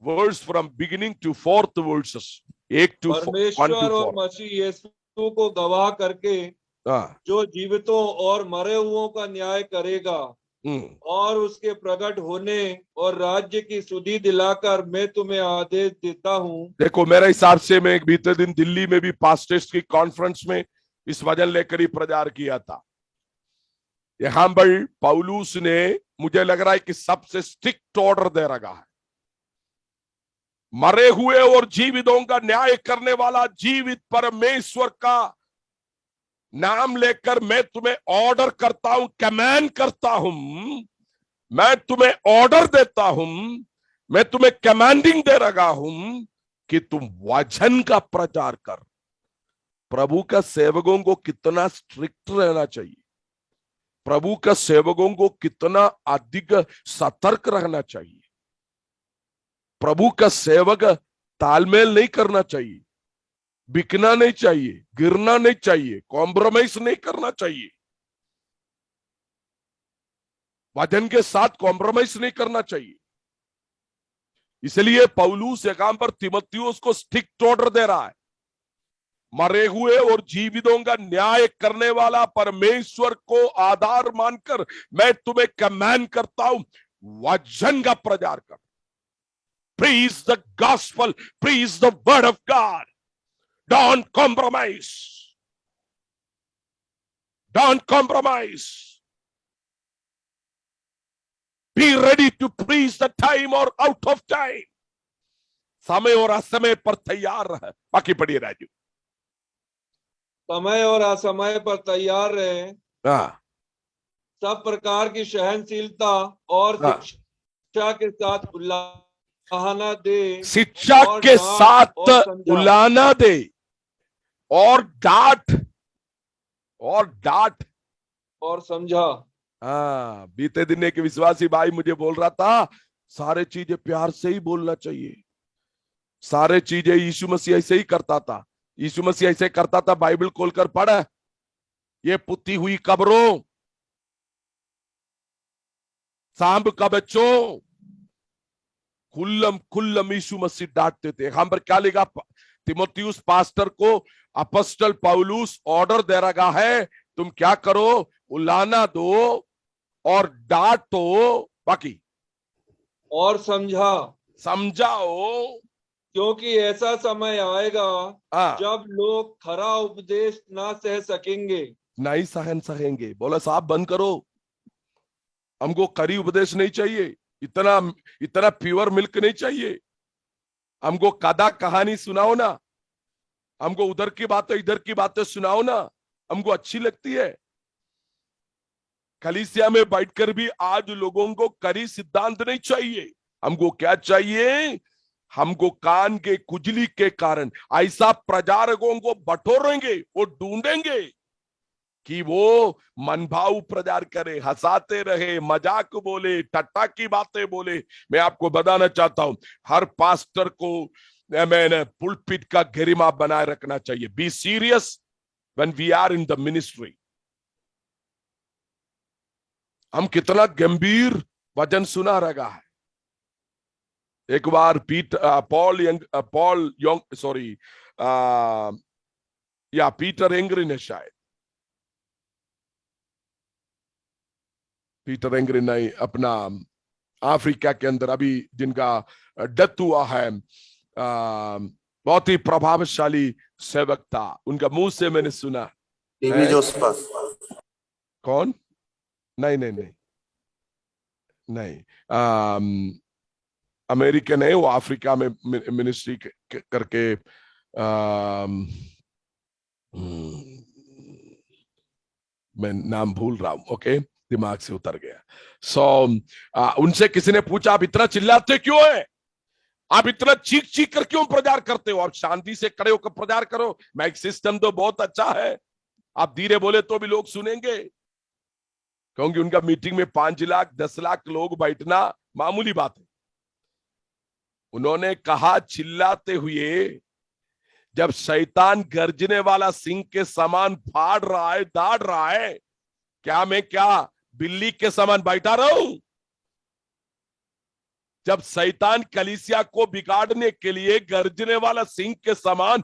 Speaker 2: verse from beginning to 4th verses 1 to 1 to 4।
Speaker 4: परमेश्वर और मसीह यीशु को गवाह करके जो जीवितों और मरे हुओं का न्याय करेगा और उसके प्रकट होने और राज्य की सुधि दिलाकर मैं तुम्हें आदेश देता हूँ।
Speaker 2: देखो, मेरे हिसाब से मैं एक बीते दिन दिल्ली में भी पास्टर्स की कॉन्फ्रेंस में इस वचन लेकर ही प्रचार किया था। यहां पर पौलुस ने, मुझे लग रहा है कि सबसे स्ट्रिक्ट ऑर्डर दे रखा है। मरे हुए और जीवितों का न्याय करने वाला जीवित परमेश्वर का नाम लेकर मैं तुम्हें ऑर्डर करता हूं, कमांड करता हूं, मैं तुम्हें ऑर्डर देता हूं, मैं तुम्हें कमांडिंग दे रहा हूं कि तुम वचन का प्रचार कर। प्रभु का सेवकों को कितना स्ट्रिक्ट रहना चाहिए, प्रभु का सेवकों को कितना अधिक सतर्क रहना चाहिए। प्रभु का सेवक तालमेल नहीं करना चाहिए, बिकना नहीं चाहिए, गिरना नहीं चाहिए, कॉम्प्रोमाइज नहीं करना चाहिए, वचन के साथ कॉम्प्रोमाइज नहीं करना चाहिए। इसलिए पौलुस यहां पर तीमुथियुस को स्ट्रिक्ट ऑर्डर दे रहा है। मरे हुए और जीवितों का न्याय करने वाला परमेश्वर को आधार मानकर मैं तुम्हें कमांड करता हूं, वचन का प्रचार कर। Preach the gospel, preach the word of God. Don't compromise. Don't compromise. Be ready to preach the time or out of time. समय और असमय पर तैयार रहे। बाकी पढ़िए राजू।
Speaker 4: समय और असमय पर तैयार रहे,
Speaker 2: हाँ,
Speaker 4: सब प्रकार की सहनशीलता और शिक्षा के साथ उलाहना दे,
Speaker 2: शिक्षा
Speaker 4: और
Speaker 2: के
Speaker 4: डांट
Speaker 2: साथ
Speaker 4: और समझा।
Speaker 2: उलाहना दे और डांट
Speaker 4: और समझा।
Speaker 2: हाँ, बीते दिन एक विश्वासी भाई मुझे बोल रहा था, सारे चीजें प्यार से ही बोलना चाहिए, सारे चीजें यीशु मसीह ऐसे ही करता था, यीशु मसीह ऐसे करता था, बाइबल खोलकर पढ़, ये पुती हुई कब्रों, सांप का बच्चों, खुल्लम यीशु मसीह डांटते थे। हम पर क्या लिखा? तीमुथियुस पास्टर को अपॉस्टल पौलुस ऑर्डर दे रहा है, तुम क्या करो? उलाहना दो और डांटो, बाकी
Speaker 4: और
Speaker 2: समझाओ,
Speaker 4: क्योंकि ऐसा समय आएगा जब लोग खरा उपदेश ना सह सकेंगे।
Speaker 2: नहीं सहन सकेंगे। बोला साहब बंद करो, हमको खरी उपदेश नहीं चाहिए, इतना प्योर मिल्क नहीं चाहिए, हमको कदा कहानी सुनाओ ना, हमको उधर की बातें इधर की बातें सुनाओ ना, हमको अच्छी लगती है। कलीसिया में बैठकर भी आज लोगों को करी सिद्धांत नहीं चाहिए। हमको क्या चाहिए? हमको कान के खुजली के कारण ऐसा प्रचारकों को बटोरेंगे, वो ढूंढेंगे कि वो मनभाव प्रचार करे, हंसाते रहे, मजाक बोले, टट्टा की बातें बोले। मैं आपको बताना चाहता हूं, हर पास्टर को मैंने पुलपिट का गरिमा बनाए रखना चाहिए। Be serious when we are in the ministry. हम कितना गंभीर वचन सुना रहा है। एक बार पीटर एंग्री ने, शायद पीटर एंग्री ने अपना अफ्रीका के अंदर अभी जिनका डेथ हुआ है, बहुत ही प्रभावशाली सेवक था, उनका मुंह से मैंने सुना।
Speaker 6: TB Joseph.
Speaker 2: कौन? नहीं, अमेरिकन है वो, अफ्रीका में मिनिस्ट्री करके मैं नाम भूल रहा हूं, ओके, दिमाग से उतर गया। उनसे किसी ने पूछा, आप इतना चिल्लाते क्यों है, आप इतना चीख कर क्यों प्रचार करते हो, आप शांति से खड़े होकर प्रचार करो, माइक सिस्टम तो बहुत अच्छा है, आप धीरे बोले तो भी लोग सुनेंगे। क्योंकि उनका मीटिंग में 5 लाख 10 लाख लोग बैठना मामूली बात है। उन्होंने कहा, चिल्लाते हुए जब शैतान गर्जने वाला सिंह के समान फाड़ रहा है, दाड़ रहा है, क्या मैं बिल्ली के समान बैठा रहूं? जब शैतान कलीसिया को बिगाड़ने के लिए गर्जने वाला सिंह के समान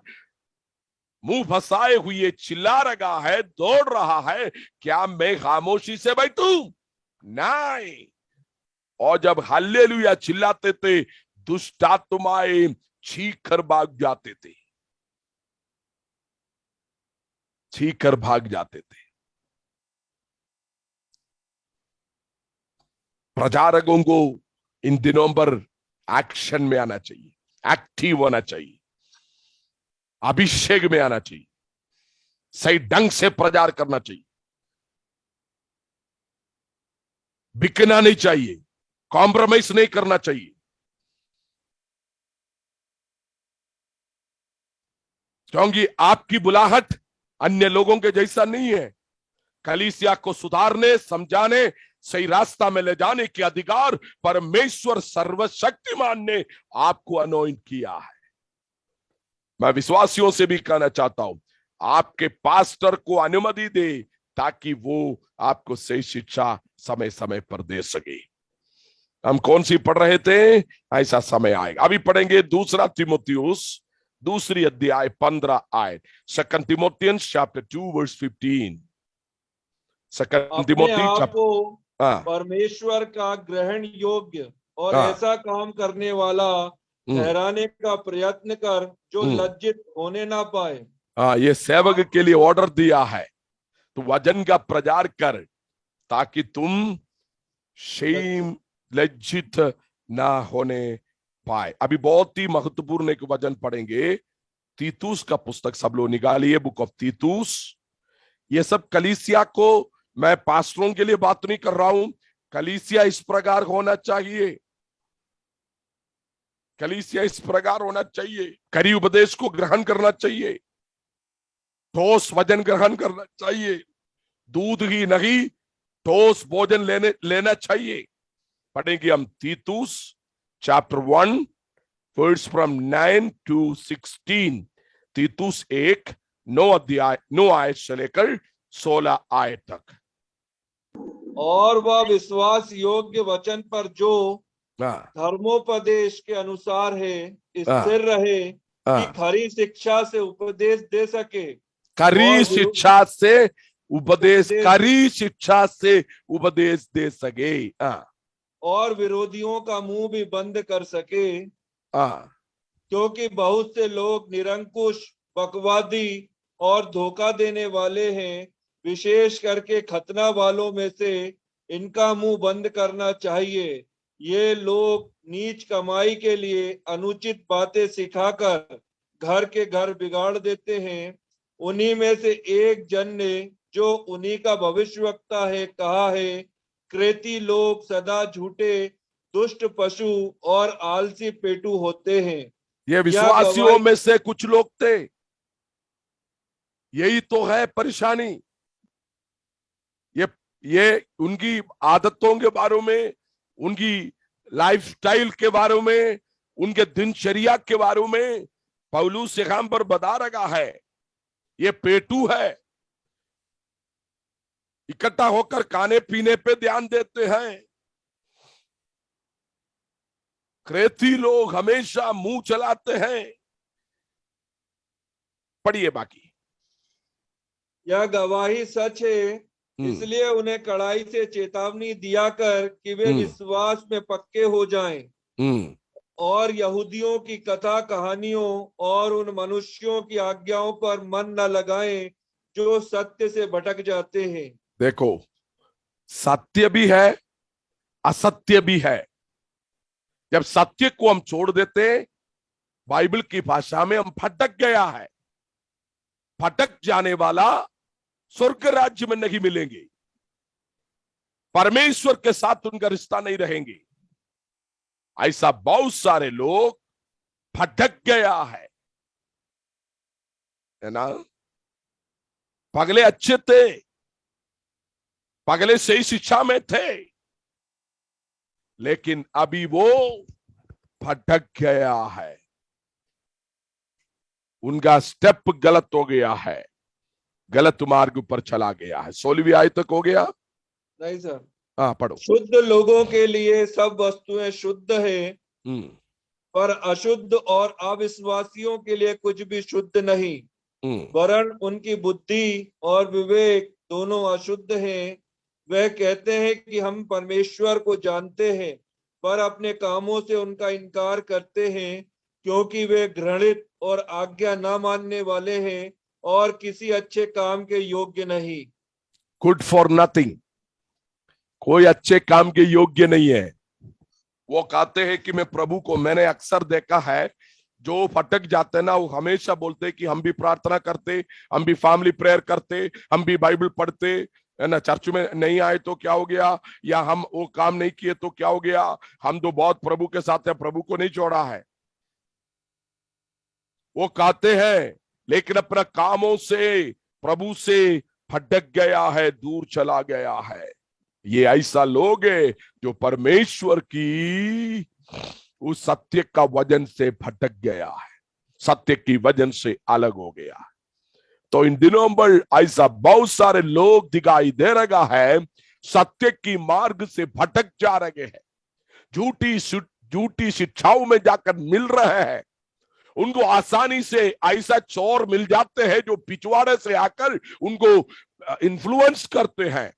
Speaker 2: मुंह फंसाए हुए चिल्ला रहा है, दौड़ रहा है, क्या मैं खामोशी से बैठूं? नहीं। और जब हालेलुया चिल्लाते थे, दुष्ट आत्माएं चीख कर भाग जाते थे, चीख कर भाग जाते थे। प्रचारकों को इन दिनों पर एक्शन में आना चाहिए, एक्टिव होना चाहिए, अभिषेक में आना चाहिए, सही ढंग से प्रचार करना चाहिए, बिकना नहीं चाहिए, कॉम्प्रोमाइज नहीं करना चाहिए। क्योंकि आपकी बुलाहट अन्य लोगों के जैसा नहीं है। कलीसिया को सुधारने, समझाने, सही रास्ता में ले जाने के अधिकार परमेश्वर सर्वशक्तिमान ने आपको अनॉइंट किया है। मैं विश्वासियों से भी कहना चाहता हूं, आपके पास्टर को अनुमति दे ताकि वो आपको सही शिक्षा समय समय पर दे सके। हम कौन सी पढ़ रहे थे? ऐसा समय आएगा। अभी पढ़ेंगे दूसरा तीमुथियुस, दूसरी अध्याय 15 आयत, 2 Timotheans chapter 2 verse 15। 2 Timothy
Speaker 4: आपको परमेश्वर का ग्रहण योग्य और ऐसा काम करने वाला ठहराने का प्रयत्न कर जो लज्जित होने ना पाए।
Speaker 2: ये सेवक के लिए ऑर्डर दिया है, तो वचन का प्रचार कर ताकि तुम शेम लज्जित ना होने पाए। अभी बहुत ही महत्वपूर्ण एक वचन पढ़ेंगे, तीतुस का पुस्तक, सब लोग निकालिए, बुक ऑफ तीतुस। ये सब कलीसिया को, मैं पास्टरों के लिए बात नहीं कर रहा हूं, कलीसिया इस प्रकार होना चाहिए, कलीसिया इस प्रकार होना चाहिए। करी उपदेश को ग्रहण करना चाहिए, ठोस वचन ग्रहण करना चाहिए, दूध ही नहीं ठोस भोजन लेना चाहिए। पढ़ेंगे हम तीतुस चैप्टर 1 वर्स फ्रॉम 9 to 16। तीतुस 1 9 आयत से लेकर 16 आयत तक।
Speaker 4: और वह विश्वास योग्य वचन पर जो धर्मोपदेश के अनुसार है स्थिर रहे कि खरी शिक्षा से उपदेश दे सके।
Speaker 2: खरी शिक्षा से उपदेश, खरी शिक्षा से उपदेश दे सके,
Speaker 4: और विरोधियों का मुंह भी बंद कर सके। क्योंकि बहुत से लोग निरंकुश, बकवादी और धोखा देने वाले हैं। विशेष करके खतना वालों में से इनका मुंह बंद करना चाहिए। ये लोग नीच कमाई के लिए अनुचित बातें सिखाकर घर के घर बिगाड़ देते हैं। उन्हीं में से एक जन ने, जो उन्हीं का भविष्यवक्ता है, कहा है, क्रेती लोग सदा झूठे, दुष्ट पशु और आलसी पेटू होते हैं।
Speaker 2: ये विश्वासियों में से कुछ लोग थे। यही तो है परेशानी। ये उनकी आदतों के बारे में, उनकी लाइफस्टाइल के बारे में, उनके दिनचर्या के बारे में पौलुस यहाँ पर बता रहा है। ये पेटू है, इकट्ठा होकर खाने पीने पे ध्यान देते हैं। क्रेती लोग हमेशा मुंह चलाते हैं। पढ़िए बाकी।
Speaker 4: यह गवाही सच है, इसलिए उन्हें कड़ाई से चेतावनी दिया कर कि वे विश्वास में पक्के हो जाएं और यहूदियों की कथा कहानियों और उन मनुष्यों की आज्ञाओं पर मन न लगाएं जो सत्य से भटक जाते हैं।
Speaker 2: देखो, सत्य भी है, असत्य भी है। जब सत्य को हम छोड़ देते, बाइबल की भाषा में हम भटक गया है। भटक जाने वाला स्वर्ग राज्य में नहीं मिलेंगे, परमेश्वर के साथ उनका रिश्ता नहीं रहेंगे। ऐसा बहुत सारे लोग भटक गया है ना। पगले अच्छे थे, पगले सही शिक्षा में थे, लेकिन अभी वो भटक गया है। उनका स्टेप गलत हो गया है, गलत मार्ग पर चला गया है। 16वीं आयत तक हो गया?
Speaker 4: नहीं सर।
Speaker 2: हाँ पढ़ो।
Speaker 4: शुद्ध लोगों के लिए सब वस्तुएं शुद्ध है, पर अशुद्ध और अविश्वासियों के लिए कुछ भी शुद्ध नहीं। वरन उनकी बुद्धि और विवेक दोनों अशुद्ध हैं। वह कहते हैं कि हम परमेश्वर को जानते हैं, पर अपने कामों से उनका इनकार करते हैं, क्योंकि वे घृणित और आज्ञा न मानने वाले हैं और किसी अच्छे काम के योग्य नहीं।
Speaker 2: गुड फॉर नथिंग, कोई अच्छे काम के योग्य नहीं है। वो कहते हैं कि मैं प्रभु को, मैंने अक्सर देखा है जो भटक जाते ना, वो हमेशा बोलते हैं कि हम भी प्रार्थना करते, हम भी फैमिली प्रेयर करते, हम भी बाइबल पढ़ते, है ना, चर्च में नहीं आए तो क्या हो गया, या हम वो काम नहीं किए तो क्या हो गया, हम तो बहुत प्रभु के साथ है, प्रभु को नहीं छोड़ा है। वो कहते हैं, लेकिन अपना कामों से प्रभु से भटक गया है, दूर चला गया है। ये ऐसा लोग है जो परमेश्वर की उस सत्य का वजन से भटक गया है, सत्य की वजन से अलग हो गया है। तो इन दिनों में ऐसा बहुत सारे लोग दिखाई दे रहा है, सत्य की मार्ग से भटक जा रहे हैं, झूठी शिक्षाओं में जाकर मिल रहे हैं। उनको आसानी से ऐसा चोर मिल जाते हैं जो पिछवाड़े से आकर उनको इन्फ्लुएंस करते हैं।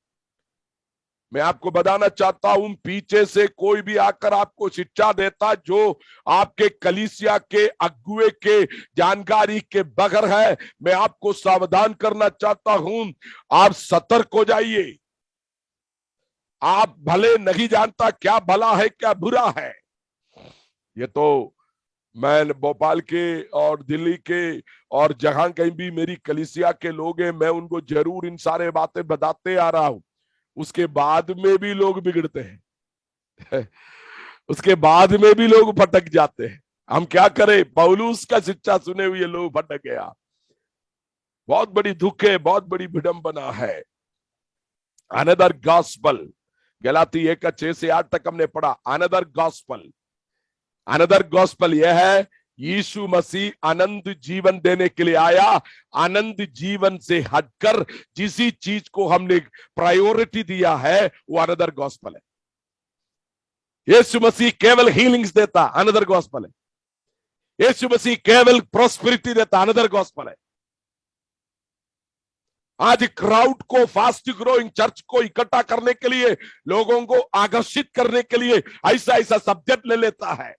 Speaker 2: मैं आपको बताना चाहता हूं, पीछे से कोई भी आकर आपको शिक्षा देता जो आपके कलीसिया के अगुए के जानकारी के बगैर है, मैं आपको सावधान करना चाहता हूं, आप सतर्क हो जाइए। आप भले नहीं जानता क्या भला है क्या बुरा है। ये तो मैं भोपाल के और दिल्ली के और जहां कहीं भी मेरी कलीसिया के लोग हैं, मैं उनको जरूर इन सारे बातें बताते आ रहा हूं। उसके बाद में भी लोग बिगड़ते हैं उसके बाद में भी लोग भटक जाते हैं। हम क्या करें, पौलुस का शिक्षा सुने हुए लोग भटक गया। बहुत बड़ी दुख है, बहुत बड़ी विडंबना है। अनदर गॉस्पल, गलाती 1:6 से 8 तक हमने पढ़ा। अनदर गॉस्पल यह है, यीशु मसीह आनंद जीवन देने के लिए आया। आनंद जीवन से हटकर जिस चीज को हमने प्रायोरिटी दिया है वो अनदर गॉस्पल है। यीशु मसीह केवल हीलिंग्स देता, अनदर गॉस्पल है। यीशु मसीह केवल प्रॉस्पेरिटी देता, अनदर गॉस्पल है। आज क्राउड को, फास्ट ग्रोइंग चर्च को इकट्ठा करने के लिए, लोगों को आकर्षित करने के लिए ऐसा सब्जेक्ट ले लेता है।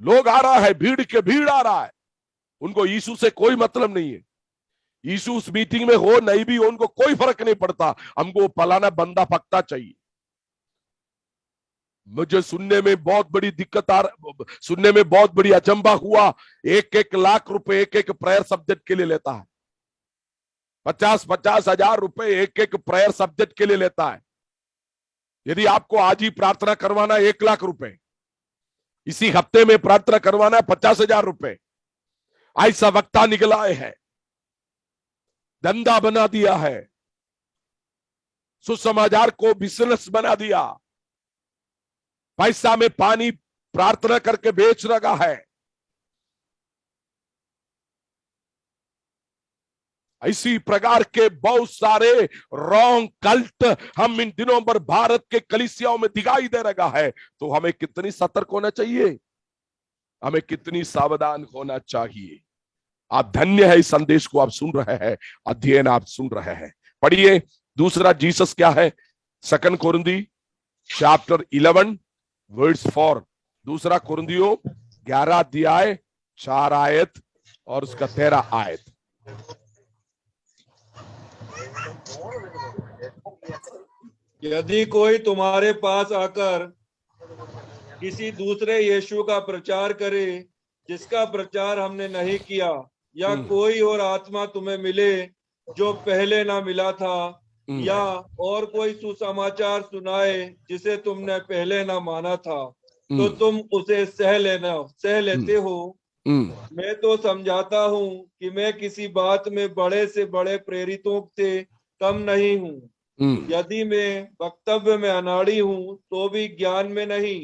Speaker 2: लोग आ रहा है, भीड़ आ रहा है, उनको यीशु से कोई मतलब नहीं है। यीशु उस मीटिंग में हो नहीं भी हो, उनको कोई फर्क नहीं पड़ता, हमको फलाना बंदा पक्का चाहिए। मुझे सुनने में बहुत बड़ी दिक्कत सुनने में बहुत बड़ी अचंभा हुआ। 1-1 लाख रुपए एक प्रेयर सब्जेक्ट के लिए लेता है। 50-50 हजार रुपए एक प्रेयर सब्जेक्ट के लिए लेता है। यदि आपको आज ही प्रार्थना करवाना 1 लाख रुपए, इसी हफ्ते में प्रार्थना करवाना 50,000 रुपए, ऐसा वक्ता निकला है, धंधा बना दिया है, सुसमाचार को बिजनेस बना दिया, पैसा में पानी प्रार्थना करके बेच रहा है। इसी प्रकार के बहुत सारे रॉन्ग कल्ट हम इन दिनों पर भारत के कलीसियाओं में दिखाई दे रहा है। तो हमें कितनी सतर्क होना चाहिए, हमें कितनी सावधान होना चाहिए। आप धन्य है, इस संदेश को आप सुन रहे हैं, अध्ययन आप सुन रहे हैं। पढ़िए दूसरा जीसस क्या है, 2 कुरिन्थी चैप्टर 11 वर्स 4। दूसरा कुरिन्थियों 11 अध्याय 4 आयत और उसका 13 आयत।
Speaker 4: यदि कोई तुम्हारे पास आकर किसी दूसरे यीशु का प्रचार करे जिसका प्रचार हमने नहीं किया, या कोई और आत्मा तुम्हें मिले जो पहले ना मिला था, या और कोई सुसमाचार सुनाए जिसे तुमने पहले ना माना था, तो तुम उसे सह लेते हो। मैं तो समझाता हूँ कि मैं किसी बात में बड़े से बड़े प्रेरितों से कम नहीं हूँ। यदि मैं वक्तव्य में अनाड़ी हूँ तो भी ज्ञान में नहीं।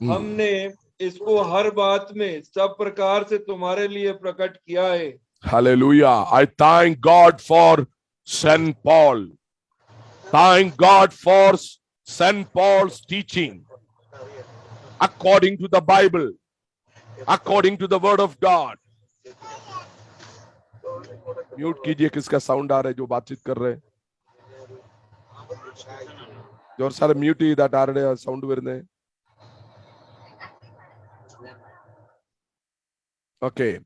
Speaker 4: हमने इसको हर बात में सब प्रकार से तुम्हारे लिए प्रकट किया है।
Speaker 2: Hallelujah. I thank God for St. Paul. Thank God for St. Paul's teaching according to the Bible, according to the word of God. Mute कीजिए, किसका साउंड आ रहा है जो बातचीत कर रहे हैं? जो सारे म्यूट ही दैट आ रहे हैं साउंड वरने. Okay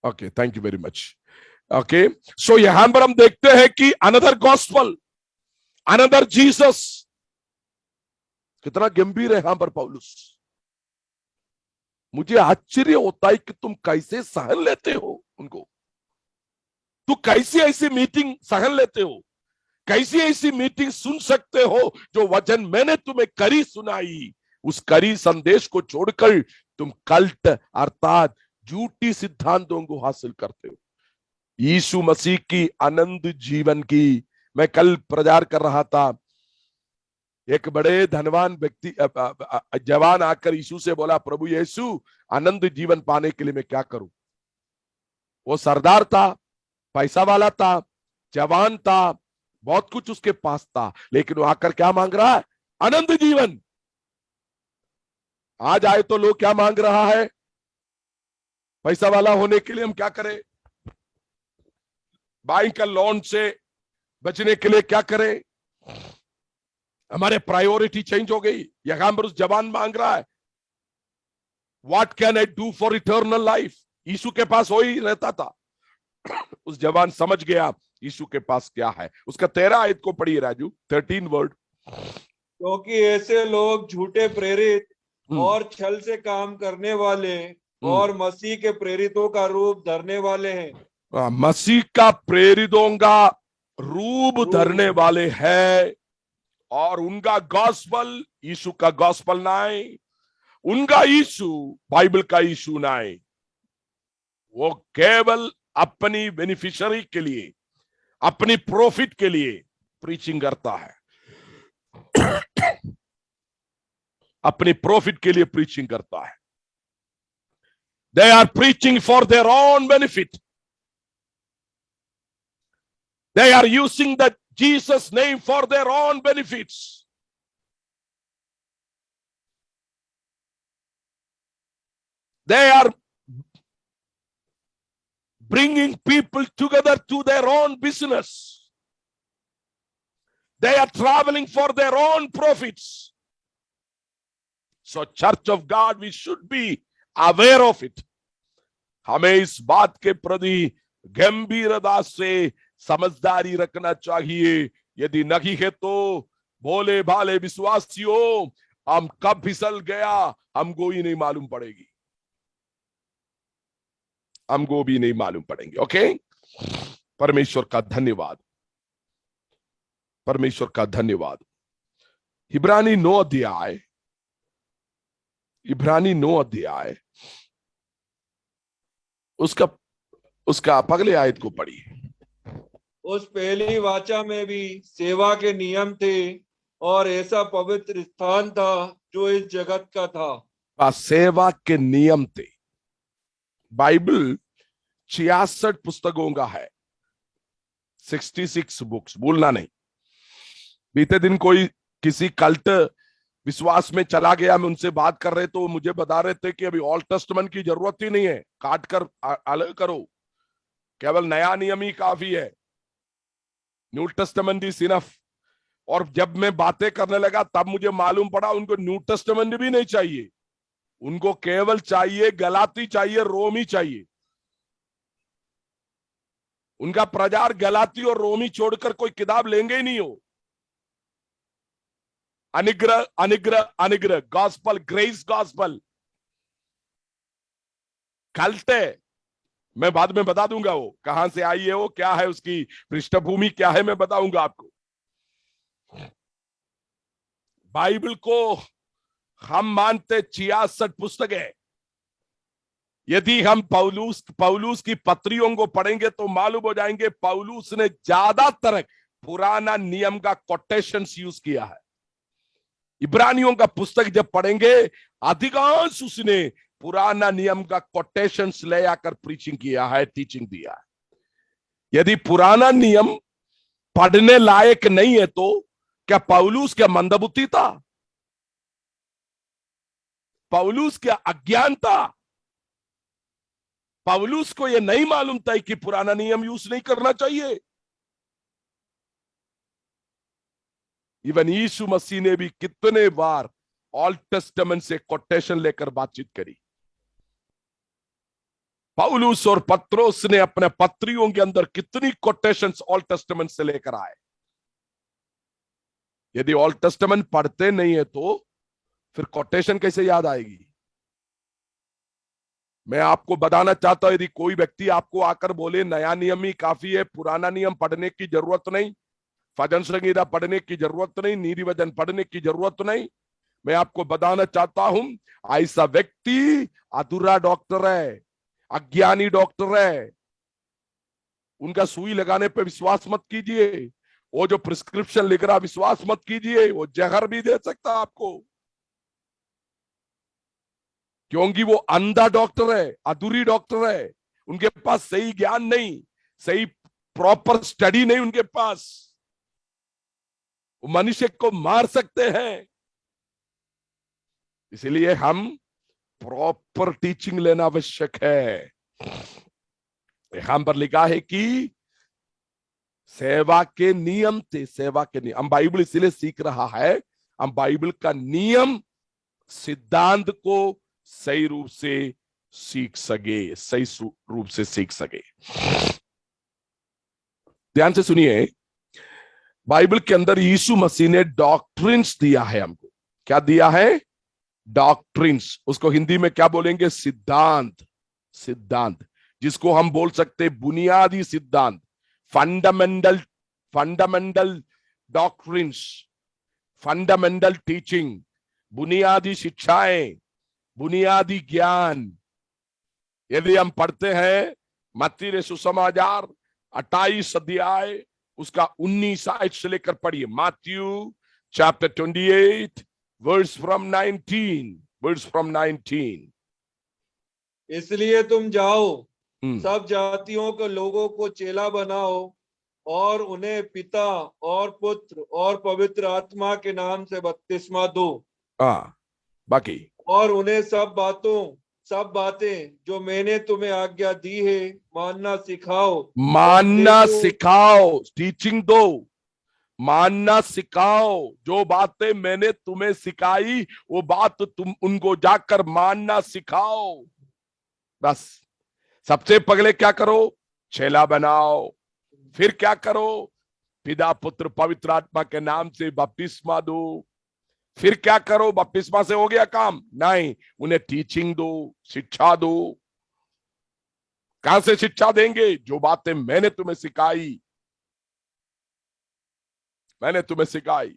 Speaker 2: okay, thank you very much. Okay, so यहां पर हम देखते हैं कि अनदर गॉस्पल, अनदर जीसस. कितना गंभीर है यहां पर पौलुस. मुझे आश्चर्य होता है कि तुम कैसे सहन लेते हो उनको. तू कैसी ऐसी मीटिंग सहन लेते हो, कैसी ऐसी मीटिंग सुन सकते हो जो वचन मैंने तुम्हें करी सुनाई, उस करी संदेश को छोड़कर तुम कल्ट अर्थात झूठी सिद्धांतों को हासिल करते हो. यीशु मसीह की अनंत जीवन की मैं कल प्रचार कर रहा था. एक बड़े धनवान व्यक्ति जवान आकर यीशु से बोला, प्रभु यीशु अनंत जीवन पाने के लिए मैं क्या करूं? वो सरदार था, पैसा वाला था, जवान था, बहुत कुछ उसके पास था, लेकिन वो आकर क्या मांग रहा है? अनंत जीवन. आज आए तो लोग क्या मांग रहा है? पैसा वाला होने के लिए हम क्या करें? बैंक का लोन से बचने के लिए क्या करें? हमारे प्रायोरिटी चेंज हो गई. यहां पर उस जवान मांग रहा है, what can I do for eternal life? यीशु के पास वही रहता था. उस जवान समझ गया यीशु के पास क्या है. उसका 13 आयत को पढ़िए राजू, 13 वर्ड.
Speaker 4: क्योंकि ऐसे लोग झूठे प्रेरित और छल से काम करने वाले और मसीह के प्रेरितों का रूप धरने वाले हैं.
Speaker 2: मसीह का प्रेरितों का रूप धरने वाले हैं, और उनका गॉस्पल यीशु का गॉस्पल नहीं, उनका यीशु बाइबल का यीशु नहीं. वो केवल अपनी बेनिफिशियरी के लिए, अपनी प्रॉफिट के लिए प्रीचिंग करता है. अपनी प्रॉफिट के लिए प्रीचिंग करता है. They are preaching for their own benefit. They are using the Jesus name for their own benefits. They are bringing people together to their own business. They are traveling for their own profits. So Church of God, we should be aware of it. हमें इस बात के प्रति गंभीरता से समझदारी रखना चाहिए. यदि नहीं है तो भोले भाले विश्वासियों, हम कब फिसल गया हमको ही नहीं मालूम पड़ेगी, हमको भी नहीं मालूम पड़ेंगे. ओके, परमेश्वर का धन्यवाद, परमेश्वर का धन्यवाद. इब्रानी 9 अध्याय, इब्रानी 9 अध्याय उसका अगले आयत को पढ़िए.
Speaker 4: उस पहली वाचा में भी सेवा के नियम थे और ऐसा पवित्र स्थान था जो इस जगत का था.
Speaker 2: सेवा के नियम थे. बाइबल 66 पुस्तकों का है, 66 बुक्स, भूलना नहीं. बीते दिन कोई किसी कल्ट विश्वास में चला गया, मैं उनसे बात कर रहे तो मुझे बता रहे थे कि अभी ओल्ड टेस्टमेंट की जरूरत ही नहीं है, काट कर अलग करो, केवल नया नियम ही काफी है, न्यू टेस्टमेंट इज इनफ. और जब मैं बातें करने लगा तब मुझे मालूम पड़ा उनको न्यू टेस्टमेंट भी नहीं चाहिए, उनको केवल चाहिए गलाती चाहिए, रोमी चाहिए. उनका प्रचार गलाती और रोमी छोड़कर कोई किताब लेंगे ही नहीं हो. अनुग्रह अनुग्रह अनुग्रह, गॉस्पल, ग्रेस गॉस्पल. कल्ट है, मैं बाद में बता दूंगा वो कहां से आई है, वो क्या है, उसकी पृष्ठभूमि क्या है, मैं बताऊंगा आपको. बाइबल को हम मानते 66 पुस्तक है. यदि हम पौलुस की पत्रियों को पढ़ेंगे तो मालूम हो जाएंगे पौलुस ने ज्यादातर पुराना नियम का कोटेशंस यूज किया है. इब्रानियों का पुस्तक जब पढ़ेंगे अधिकांश उसने पुराना नियम का कोटेशंस ले आकर प्रीचिंग किया है, टीचिंग दिया है. यदि पुराना नियम पढ़ने लायक नहीं है तो क्या पौलुस क्या मंदबुद्धि था? पौलुस क्या अज्ञान था? पौलुस को यह नहीं मालूम था कि पुराना नियम यूज नहीं करना चाहिए। इवन यीशु मसीह ने भी कितने बार ओल्ड टेस्टामेंट से कोटेशन लेकर बातचीत करी। पौलुस और पत्रोस ने अपने पत्रियों के अंदर कितनी कोटेशंस ओल्ड टेस्टामेंट से लेकर आए। यदि ओल्ड टेस्टामेंट पढ़ते नहीं है तो फिर कोटेशन कैसे याद आएगी? मैं आपको बताना चाहता हूं, यदि कोई व्यक्ति आपको आकर बोले नया नियम ही काफी है, पुराना नियम पढ़ने की जरूरत नहीं, भजन संगीता पढ़ने की जरूरत नहीं, नीति वचन पढ़ने की जरूरत नहीं, मैं आपको बताना चाहता हूं ऐसा व्यक्ति अधूरा डॉक्टर है, अज्ञानी डॉक्टर है। उनका सुई लगाने पे विश्वास मत कीजिए, वो जो प्रिस्क्रिप्शन लिख रहा विश्वास मत कीजिए, वो जहर भी दे सकता आपको, क्योंकि वो अंधा डॉक्टर है, अधूरी डॉक्टर है। उनके पास सही ज्ञान नहीं, सही प्रॉपर स्टडी नहीं उनके पास, वो मनुष्य को मार सकते हैं। इसलिए हम प्रॉपर टीचिंग लेना आवश्यक है। यहां पर लिखा है कि सेवा के नियम थे, सेवा के नियम। हम बाइबल इसलिए सीख रहा है, हम बाइबल का नियम सिद्धांत को सही रूप से सीख सके, सही रूप से सीख सके। ध्यान से सुनिए, बाइबल के अंदर यीशु मसीह ने डॉक्ट्रिन्स दिया है हमको। क्या दिया है? डॉक्ट्रिन्स। उसको हिंदी में क्या बोलेंगे? सिद्धांत। सिद्धांत, जिसको हम बोल सकते बुनियादी सिद्धांत, फंडामेंटल डॉक्ट्रिन्स, फंडामेंटल टीचिंग, बुनियादी शिक्षाएं, बुनियादी ज्ञान। यदि हम पढ़ते हैं मत्ती रे सुसमाचार 28 अध्याय उसका 19 आयत से लेकर पढ़िए। Matthew chapter 28 verse from 19।
Speaker 4: इसलिए तुम जाओ, सब जातियों के लोगों को चेला बनाओ और उन्हें पिता और पुत्र और पवित्र आत्मा के नाम से बपतिस्मा दो।
Speaker 2: बाकी
Speaker 4: और उन्हें सब बातें जो मैंने तुम्हें आज्ञा दी है मानना सिखाओ। टीचिंग दो, मानना सिखाओ। जो बातें मैंने तुम्हें सिखाई वो बात तुम उनको जाकर मानना सिखाओ। बस सबसे पहले क्या करो? चेला बनाओ। फिर क्या करो? पिता पुत्र पवित्र आत्मा के नाम से बपतिस्मा दो। फिर क्या करो? बपतिस्मा से हो गया काम? नहीं, उन्हें टीचिंग दो, शिक्षा दो। कहां से शिक्षा देंगे? जो बातें मैंने तुम्हें सिखाई।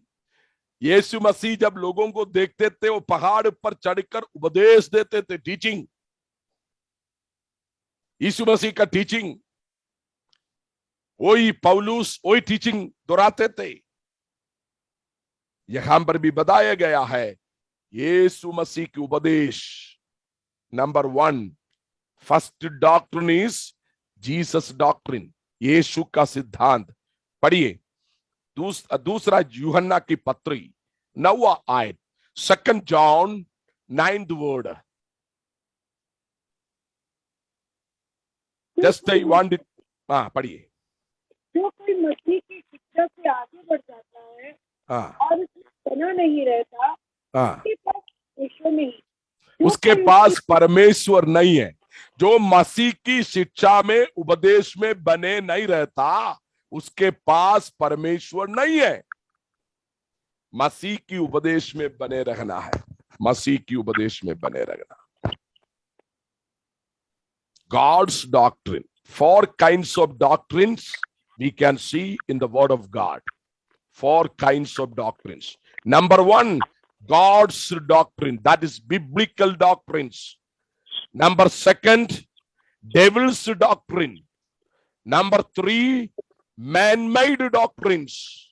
Speaker 4: यीशु मसीह जब लोगों को देखते थे वो पहाड़ पर चढ़कर उपदेश देते थे, टीचिंग। यीशु मसीह का टीचिंग, वही पौलुस वही टीचिंग दोहराते थे। यहां पर भी बताया गया है यीशु मसीह की उपदेश। Number 1, first doctrine is Jesus doctrine, यीशु का सिद्धांत। पढ़िए दूसरा यूहन्ना की पत्री 9वां आयत, 2 John 9th word. Just I want it. पढ़िए।
Speaker 5: जो कोई मसीह की शिक्षा से आगे बढ़ जाता है और उसमें बना नहीं रहता,
Speaker 2: उसके पास परमेश्वर नहीं है। जो मसीह की शिक्षा में उपदेश में बने नहीं रहता, उसके पास परमेश्वर नहीं है। मसीह की उपदेश में बने रहना है, मसीह की उपदेश में बने रहना। God's doctrine, 4 kinds of doctrines we can see in the word of God. 4 kinds of doctrines. Number 1, God's doctrine, that is biblical doctrines. Number 2, devil's doctrine. Number 3, man-made doctrines.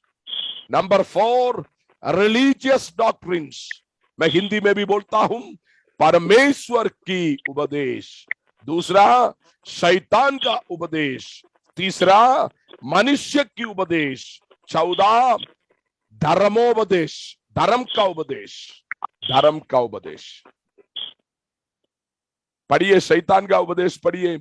Speaker 2: Number 4, religious doctrines. मैं हिंदी में भी बोलता हूं, परमेश्वर की उपदेश। दूसरा, शैतान का उपदेश। तीसरा, मनुष्य की उपदेश। 14, धर्मोपदेश, धर्म का उपदेश। पढ़िए शैतान का उपदेश, पढ़िए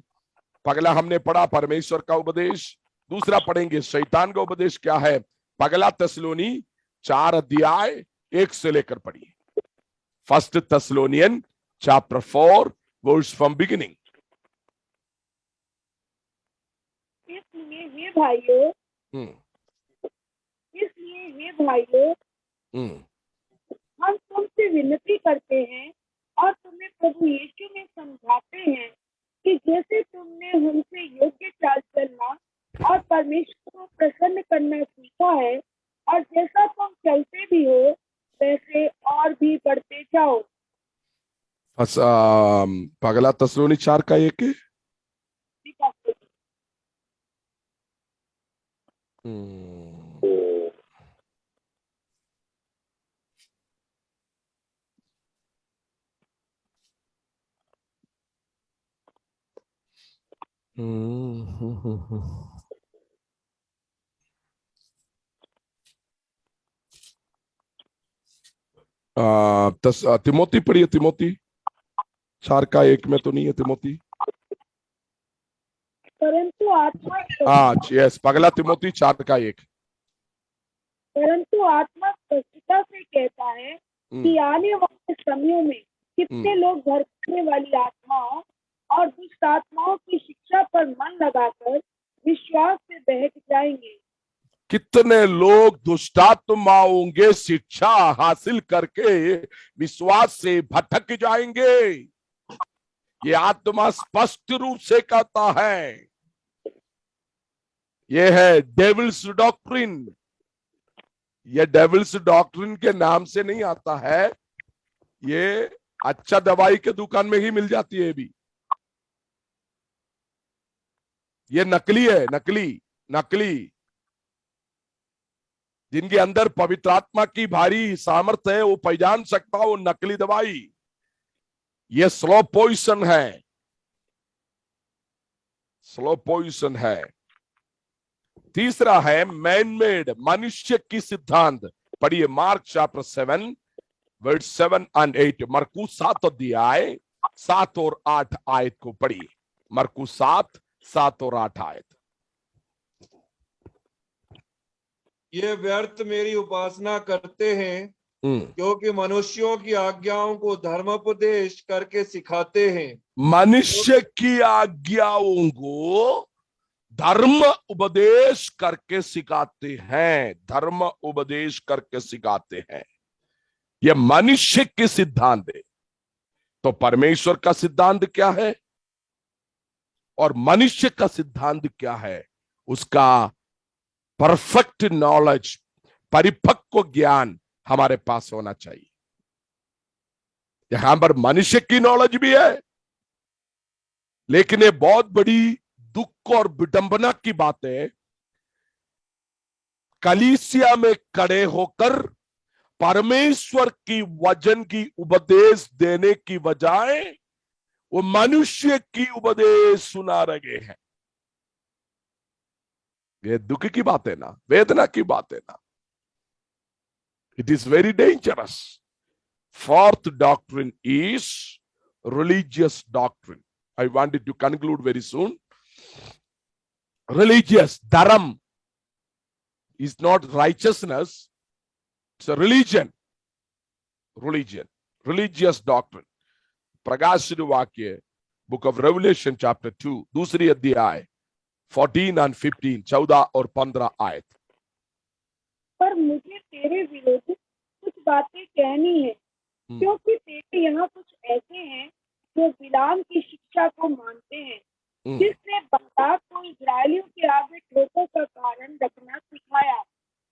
Speaker 2: पगला हमने पढ़ा परमेश्वर का उपदेश, दूसरा पढ़ेंगे शैतान का उपदेश क्या है। पगला तस्लोनी 4 अध्याय 1 से लेकर पढ़िए। First Thessalonian chapter 4 verse from beginning.
Speaker 5: इसलिए हे भाइयों हम तुमसे विनती करते हैं और तुम्हें प्रभु यीशु में समझाते हैं कि जैसे तुमने हमसे योग्य चाल चलना और परमेश्वर को प्रसन्न करना सीखा है और जैसा तुम चलते भी हो वैसे और भी बढ़ते जाओ।
Speaker 2: पगला तस्लोनी 4 का 1 है। तिमोती पढ़िए, तिमोती 4 का 1 में तो नहीं है तिमोती।
Speaker 5: परंतु आत्मा
Speaker 2: यस, पगला तिमोती 4 का 1।
Speaker 5: परंतु आत्मा स्पष्टता से कहता है कि आने वाले समयों में कितने लोग भड़कने वाली आत्माओं और दुष्ट आत्माओं की शिक्षा पर मन लगाकर विश्वास से बहक जाएंगे।
Speaker 2: कितने लोग दुष्टात्माओं के शिक्षा हासिल करके विश्वास से भटक जाएंगे। ये आत्मा स्पष्ट रूप से कहता है, ये है डेविल्स डॉक्ट्रिन। ये डेविल्स डॉक्ट्रिन के नाम से नहीं आता है, ये अच्छा दवाई के दुकान में ही मिल जाती है भी। ये नकली है, नकली। जिनके अंदर पवित्र आत्मा की भारी सामर्थ्य है वो पहचान सकता वो नकली दवाई। ये स्लो पॉइजन है। तीसरा है मैन मेड, मनुष्य की सिद्धांत। पढ़िए मार्क चैप्टर 7 वर्स 7 and 8। मरकुस 7 अध्याय 7 और 8 आयत को पढ़िए। मरकुस 7 और 8 आयत।
Speaker 4: ये व्यर्थ मेरी उपासना करते हैं क्योंकि मनुष्यों की आज्ञाओं को धर्मोपदेश करके सिखाते हैं।
Speaker 2: मनुष्य की आज्ञाओं को धर्म उपदेश करके सिखाते हैं। धर्म उपदेश करके सिखाते हैं। यह मनुष्य के सिद्धांत है। तो परमेश्वर का सिद्धांत क्या है और मनुष्य का सिद्धांत क्या है? उसका परफेक्ट नॉलेज, परिपक्व ज्ञान हमारे पास होना चाहिए। यहां पर मनुष्य की नॉलेज भी है, लेकिन ये बहुत बड़ी दुख और विडंबना की बात है। कलीसिया में खड़े होकर परमेश्वर की वचन की उपदेश देने की बजाय वो मनुष्य की उपदेश सुना रहे हैं। ये दुख की बात है ना, वेदना की बात है ना। It is very dangerous. Fourth doctrine is religious doctrine. I wanted to conclude very soon. Religious, dharam, is not righteousness. It's a religion. Religious doctrine. प्रकाशित वाक्य, Book of Revelation chapter 2, दूसरी अध्याय 14 and 15, 14 और 15 आयत।
Speaker 5: पर मुझे तेरे विरुद्ध कुछ बातें कहनी है, क्योंकि तेरे यहाँ कुछ ऐसे हैं जो बिलाम की शिक्षा को मानते हैं, जिसने बालाक को इस्राएलियों के आगे ठोकर का कारण रखना सिखाया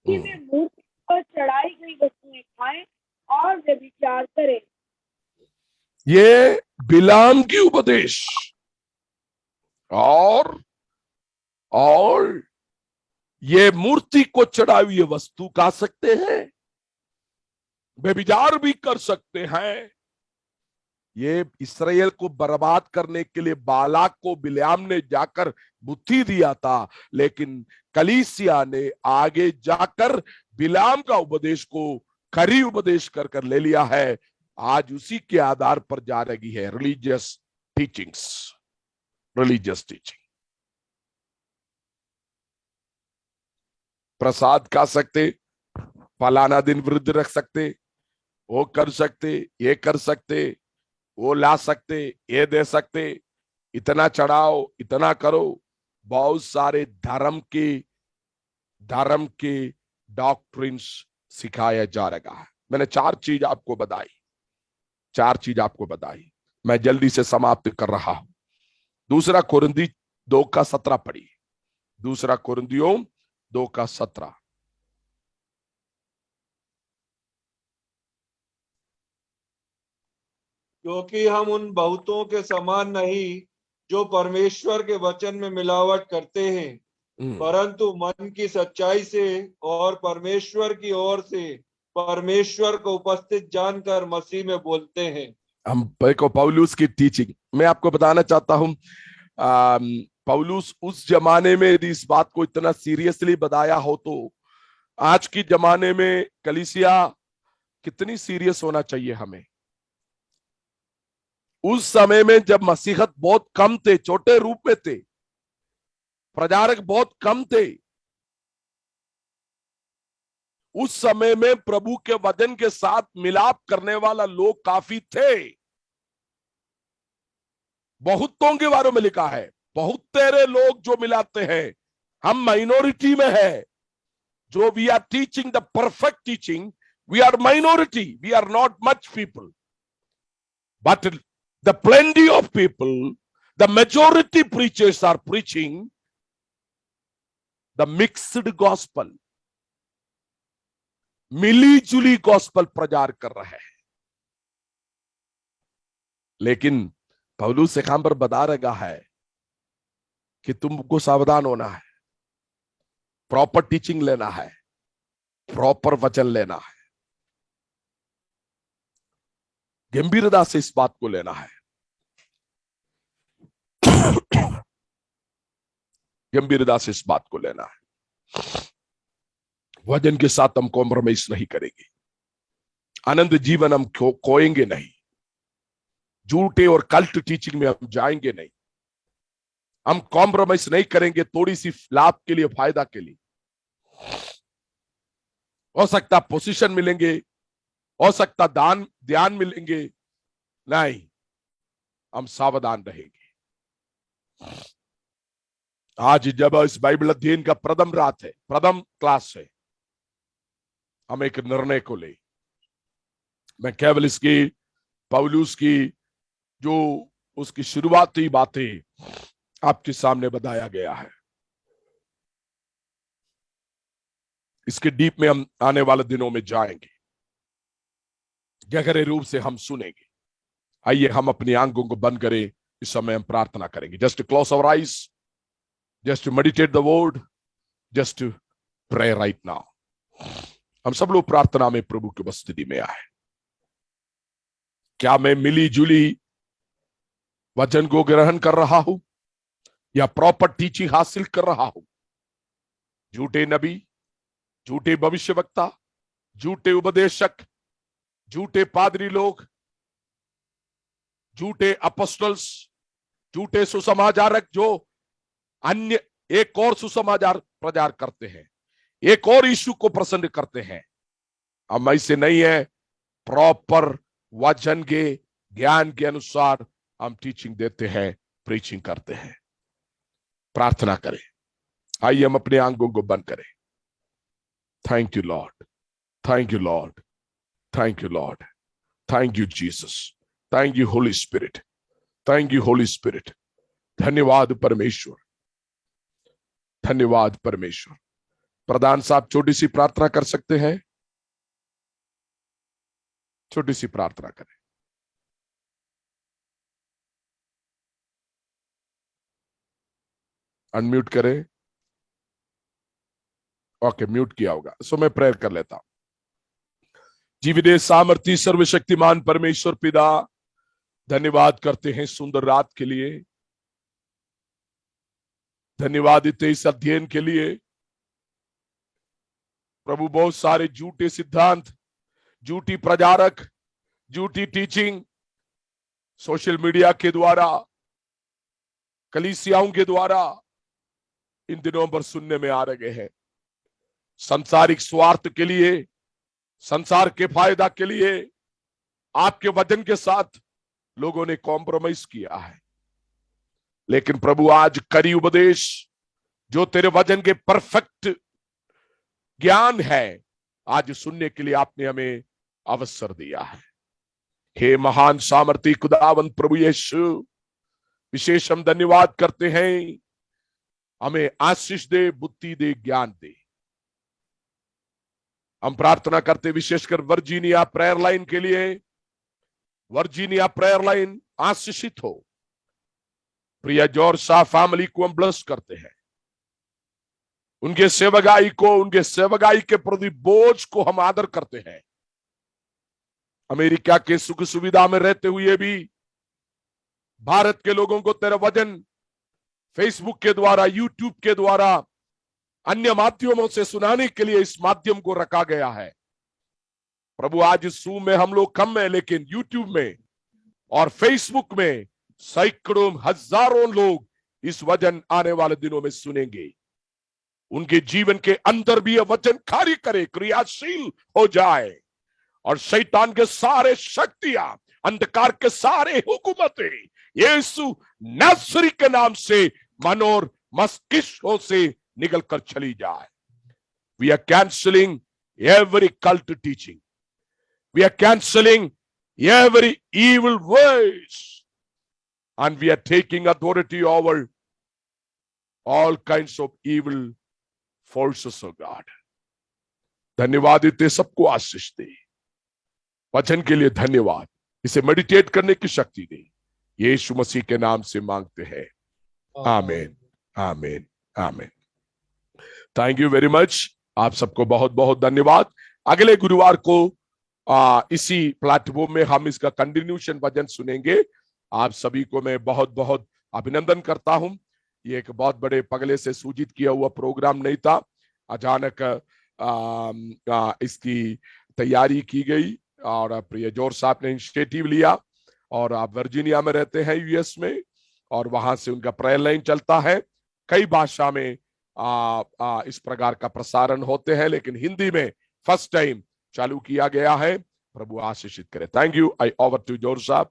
Speaker 5: कि वे मूर्ति पर चढ़ाई गई वस्तुएं खाएं और व्यभिचार करें।
Speaker 2: ये बिलाम की उपदेश और ये मूर्ति को चढ़ाई हुई वस्तु खा सकते हैं, व्यभिचार भी कर सकते हैं। ये इस्राएल को बर्बाद करने के लिए बालाक को बिलाम ने जाकर बुद्धि दिया था, लेकिन कलीसिया ने आगे जाकर बिलाम का उपदेश को खरी उपदेश कर ले लिया है। आज उसी के आधार पर जा रही है religious teachings. Religious teaching. Prasad खा सकते, फलाना दिन वृद्ध रख सकते, वो कर सकते, ये कर सकते, वो ला सकते, ये दे सकते, इतना चढ़ाओ, इतना करो। बहुत सारे धर्म के डॉक्ट्रिन्स सिखाया जा रहा है। मैंने चार चीज आपको बताई, मैं जल्दी से समाप्त कर रहा हूं। दूसरा कुरिन्थियों 2:17 पढ़िए। दूसरा कुरिन्थियों 2:17।
Speaker 4: क्योंकि हम उन बहुतों के समान नहीं जो परमेश्वर के वचन में मिलावट करते हैं, परंतु मन की सच्चाई से और परमेश्वर की ओर से परमेश्वर को उपस्थित जानकर मसीह में बोलते हैं।
Speaker 2: हम देखो पौलुस की टीचिंग, मैं आपको बताना चाहता हूं। पौलुस उस जमाने में यदि इस बात को इतना सीरियसली बताया हो तो आज की जमाने में कलीसिया कितनी सीरियस होना चाहिए हमें। उस समय में जब मसीहत बहुत कम थे, छोटे रूप में थे, प्रचारक बहुत कम थे, उस समय में प्रभु के वचन के साथ मिलाप करने वाला लोग काफी थे। बहुतों के बारे में लिखा है, बहुत तेरे लोग जो मिलाते हैं, हम माइनॉरिटी में है। जो we are teaching the perfect teaching, we are minority, we are not much people, but the plenty of people, the majority preachers are preaching the mixed gospel, मिली जुली गॉस्पल प्रचार कर रहे हैं। लेकिन पौलुस यहां पर बता रहा है कि तुमको सावधान होना है, प्रॉपर टीचिंग लेना है, प्रॉपर वचन लेना है, गंभीरता से इस बात को लेना है, गंभीरता से इस बात को लेना है। वचन के साथ हम कॉम्प्रोमाइज नहीं करेंगे, आनंद जीवन हम खोएंगे नहीं, झूठे और कल्ट टीचिंग में हम जाएंगे नहीं, हम कॉम्प्रोमाइज नहीं करेंगे थोड़ी सी लाभ के लिए, फायदा के लिए। हो सकता पोजीशन मिलेंगे, हो सकता ध्यान मिलेंगे, नहीं, हम सावधान रहेंगे। आज जब इस बाइबल अध्ययन का प्रथम रात है, प्रथम क्लास है, हम एक निर्णय को ले। मैं केवल इसकी पौलुस की जो उसकी शुरुआती बातें आपके सामने बताया गया है, इसके डीप में हम आने वाले दिनों में जाएंगे, गहरे रूप से हम सुनेंगे। आइए हम अपनी आंखों को बंद करें, इस समय हम प्रार्थना करेंगे। Just close our eyes, just to meditate the word, just to pray right now. हम सब लोग प्रार्थना में प्रभु की उपस्थिति में आए। क्या मैं मिली जुली वचन को ग्रहण कर रहा हूं या प्रॉपर टीचिंग हासिल कर रहा हूं? झूठे नबी, झूठे भविष्यवक्ता, झूठे उपदेशक, झूठे पादरी लोग, झूठे अपोस्टल्स, झूठे सुसमाचारक जो अन्य एक और सुसमाचार प्रचार करते हैं, एक और यीशु को प्रसन्न करते हैं, हम ऐसे नहीं है। प्रॉपर वचन के ज्ञान के अनुसार हम टीचिंग देते हैं, प्रीचिंग करते हैं। प्रार्थना करें। आइए हम अपने आंखों को बंद करें। Thank you Lord, thank you Lord, thank you Lord, thank you Jesus, thank you Holi spirit, thank you Holi spirit. धन्यवाद परमेश्वर, धन्यवाद परमेश्वर। प्रधान साहब छोटी सी प्रार्थना कर सकते हैं? छोटी सी प्रार्थना करें। अनम्यूट करें। ओके, म्यूट किया होगा, सो मैं प्रेयर कर लेता हूं। जीवित सामर्थी सर्वशक्तिमान परमेश्वर पिता, धन्यवाद करते हैं सुंदर रात के लिए, धन्यवाद देते इस अध्ययन के लिए। प्रभु, बहुत सारे झूठे सिद्धांत, झूठी प्रचारक, झूठी टीचिंग सोशल मीडिया के द्वारा कलीसियाओं के द्वारा इन दिनों पर सुनने में आ रहे हैं। संसारिक स्वार्थ के लिए, संसार के फायदा के लिए आपके वचन के साथ लोगों ने कॉम्प्रोमाइज किया है। लेकिन प्रभु आज करी उपदेश जो तेरे वचन के परफेक्ट ज्ञान है, आज सुनने के लिए आपने हमें अवसर दिया है। हे महान सामर्थी खुदावंत प्रभु यीशु, विशेष हम धन्यवाद करते हैं। हमें आशीष दे, बुद्धि दे, ज्ञान दे। हम प्रार्थना करते विशेषकर वर्जीनिया प्रेयर लाइन के लिए। वर्जीनिया प्रेयर लाइन आशीषित हो। प्रिया जॉर्ज शाह फैमिली को हम ब्लेस करते हैं। उनके सेवगाई को, उनके सेवगाई के प्रति बोझ को हम आदर करते हैं। अमेरिका के सुख सुविधा में रहते हुए भी भारत के लोगों को तेरा वचन फेसबुक के द्वारा, यूट्यूब के द्वारा, अन्य माध्यमों से सुनाने के लिए इस माध्यम को रखा गया है। प्रभु आज इस जूम में हम लोग कम है, लेकिन यूट्यूब में और फेसबुक में सैकड़ों हजारों लोग इस वचन आने वाले दिनों में सुनेंगे। उनके जीवन के अंदर भी यह वचन कार्य करे, क्रियाशील हो जाए और शैतान के सारे शक्तियां, अंधकार के सारे हुकूमतें यीशु नासरी के नाम से मन और मस्तिष्कों से निकल कर चली जाए। We are canceling every cult teaching. We are canceling every evil ways. And we are taking authority over all kinds of evil forces of God. धन्यवाद देते, सबको आशीष दे। वचन के लिए धन्यवाद। इसे मेडिटेट करने की शक्ति दे। यीशु मसीह के नाम से मांगते हैं, आमीन, आमीन, आमीन। Thank you very much. आप सबको बहुत बहुत धन्यवाद। अगले गुरुवार को इसी प्लेटफॉर्म में हम इसका कंटिन्यूशन वचन सुनेंगे। आप सभी को मैं बहुत बहुत अभिनंदन करता हूं। ये एक बहुत बड़े पगले से सूचित किया हुआ प्रोग्राम नहीं था। अचानक इसकी तैयारी की गई और प्रिय जॉर्ज साहब ने इनिशिएटिव लिया। और आप वर्जीनिया में रहते हैं, यूएस में, और वहां से उनका प्रेयर लाइन चलता है। कई भाषा में इस प्रकार का प्रसारण होते हैं, लेकिन हिंदी में फर्स्ट टाइम चालू किया गया है। प्रभु आशीषित करे। Thank you. I over to George साहब।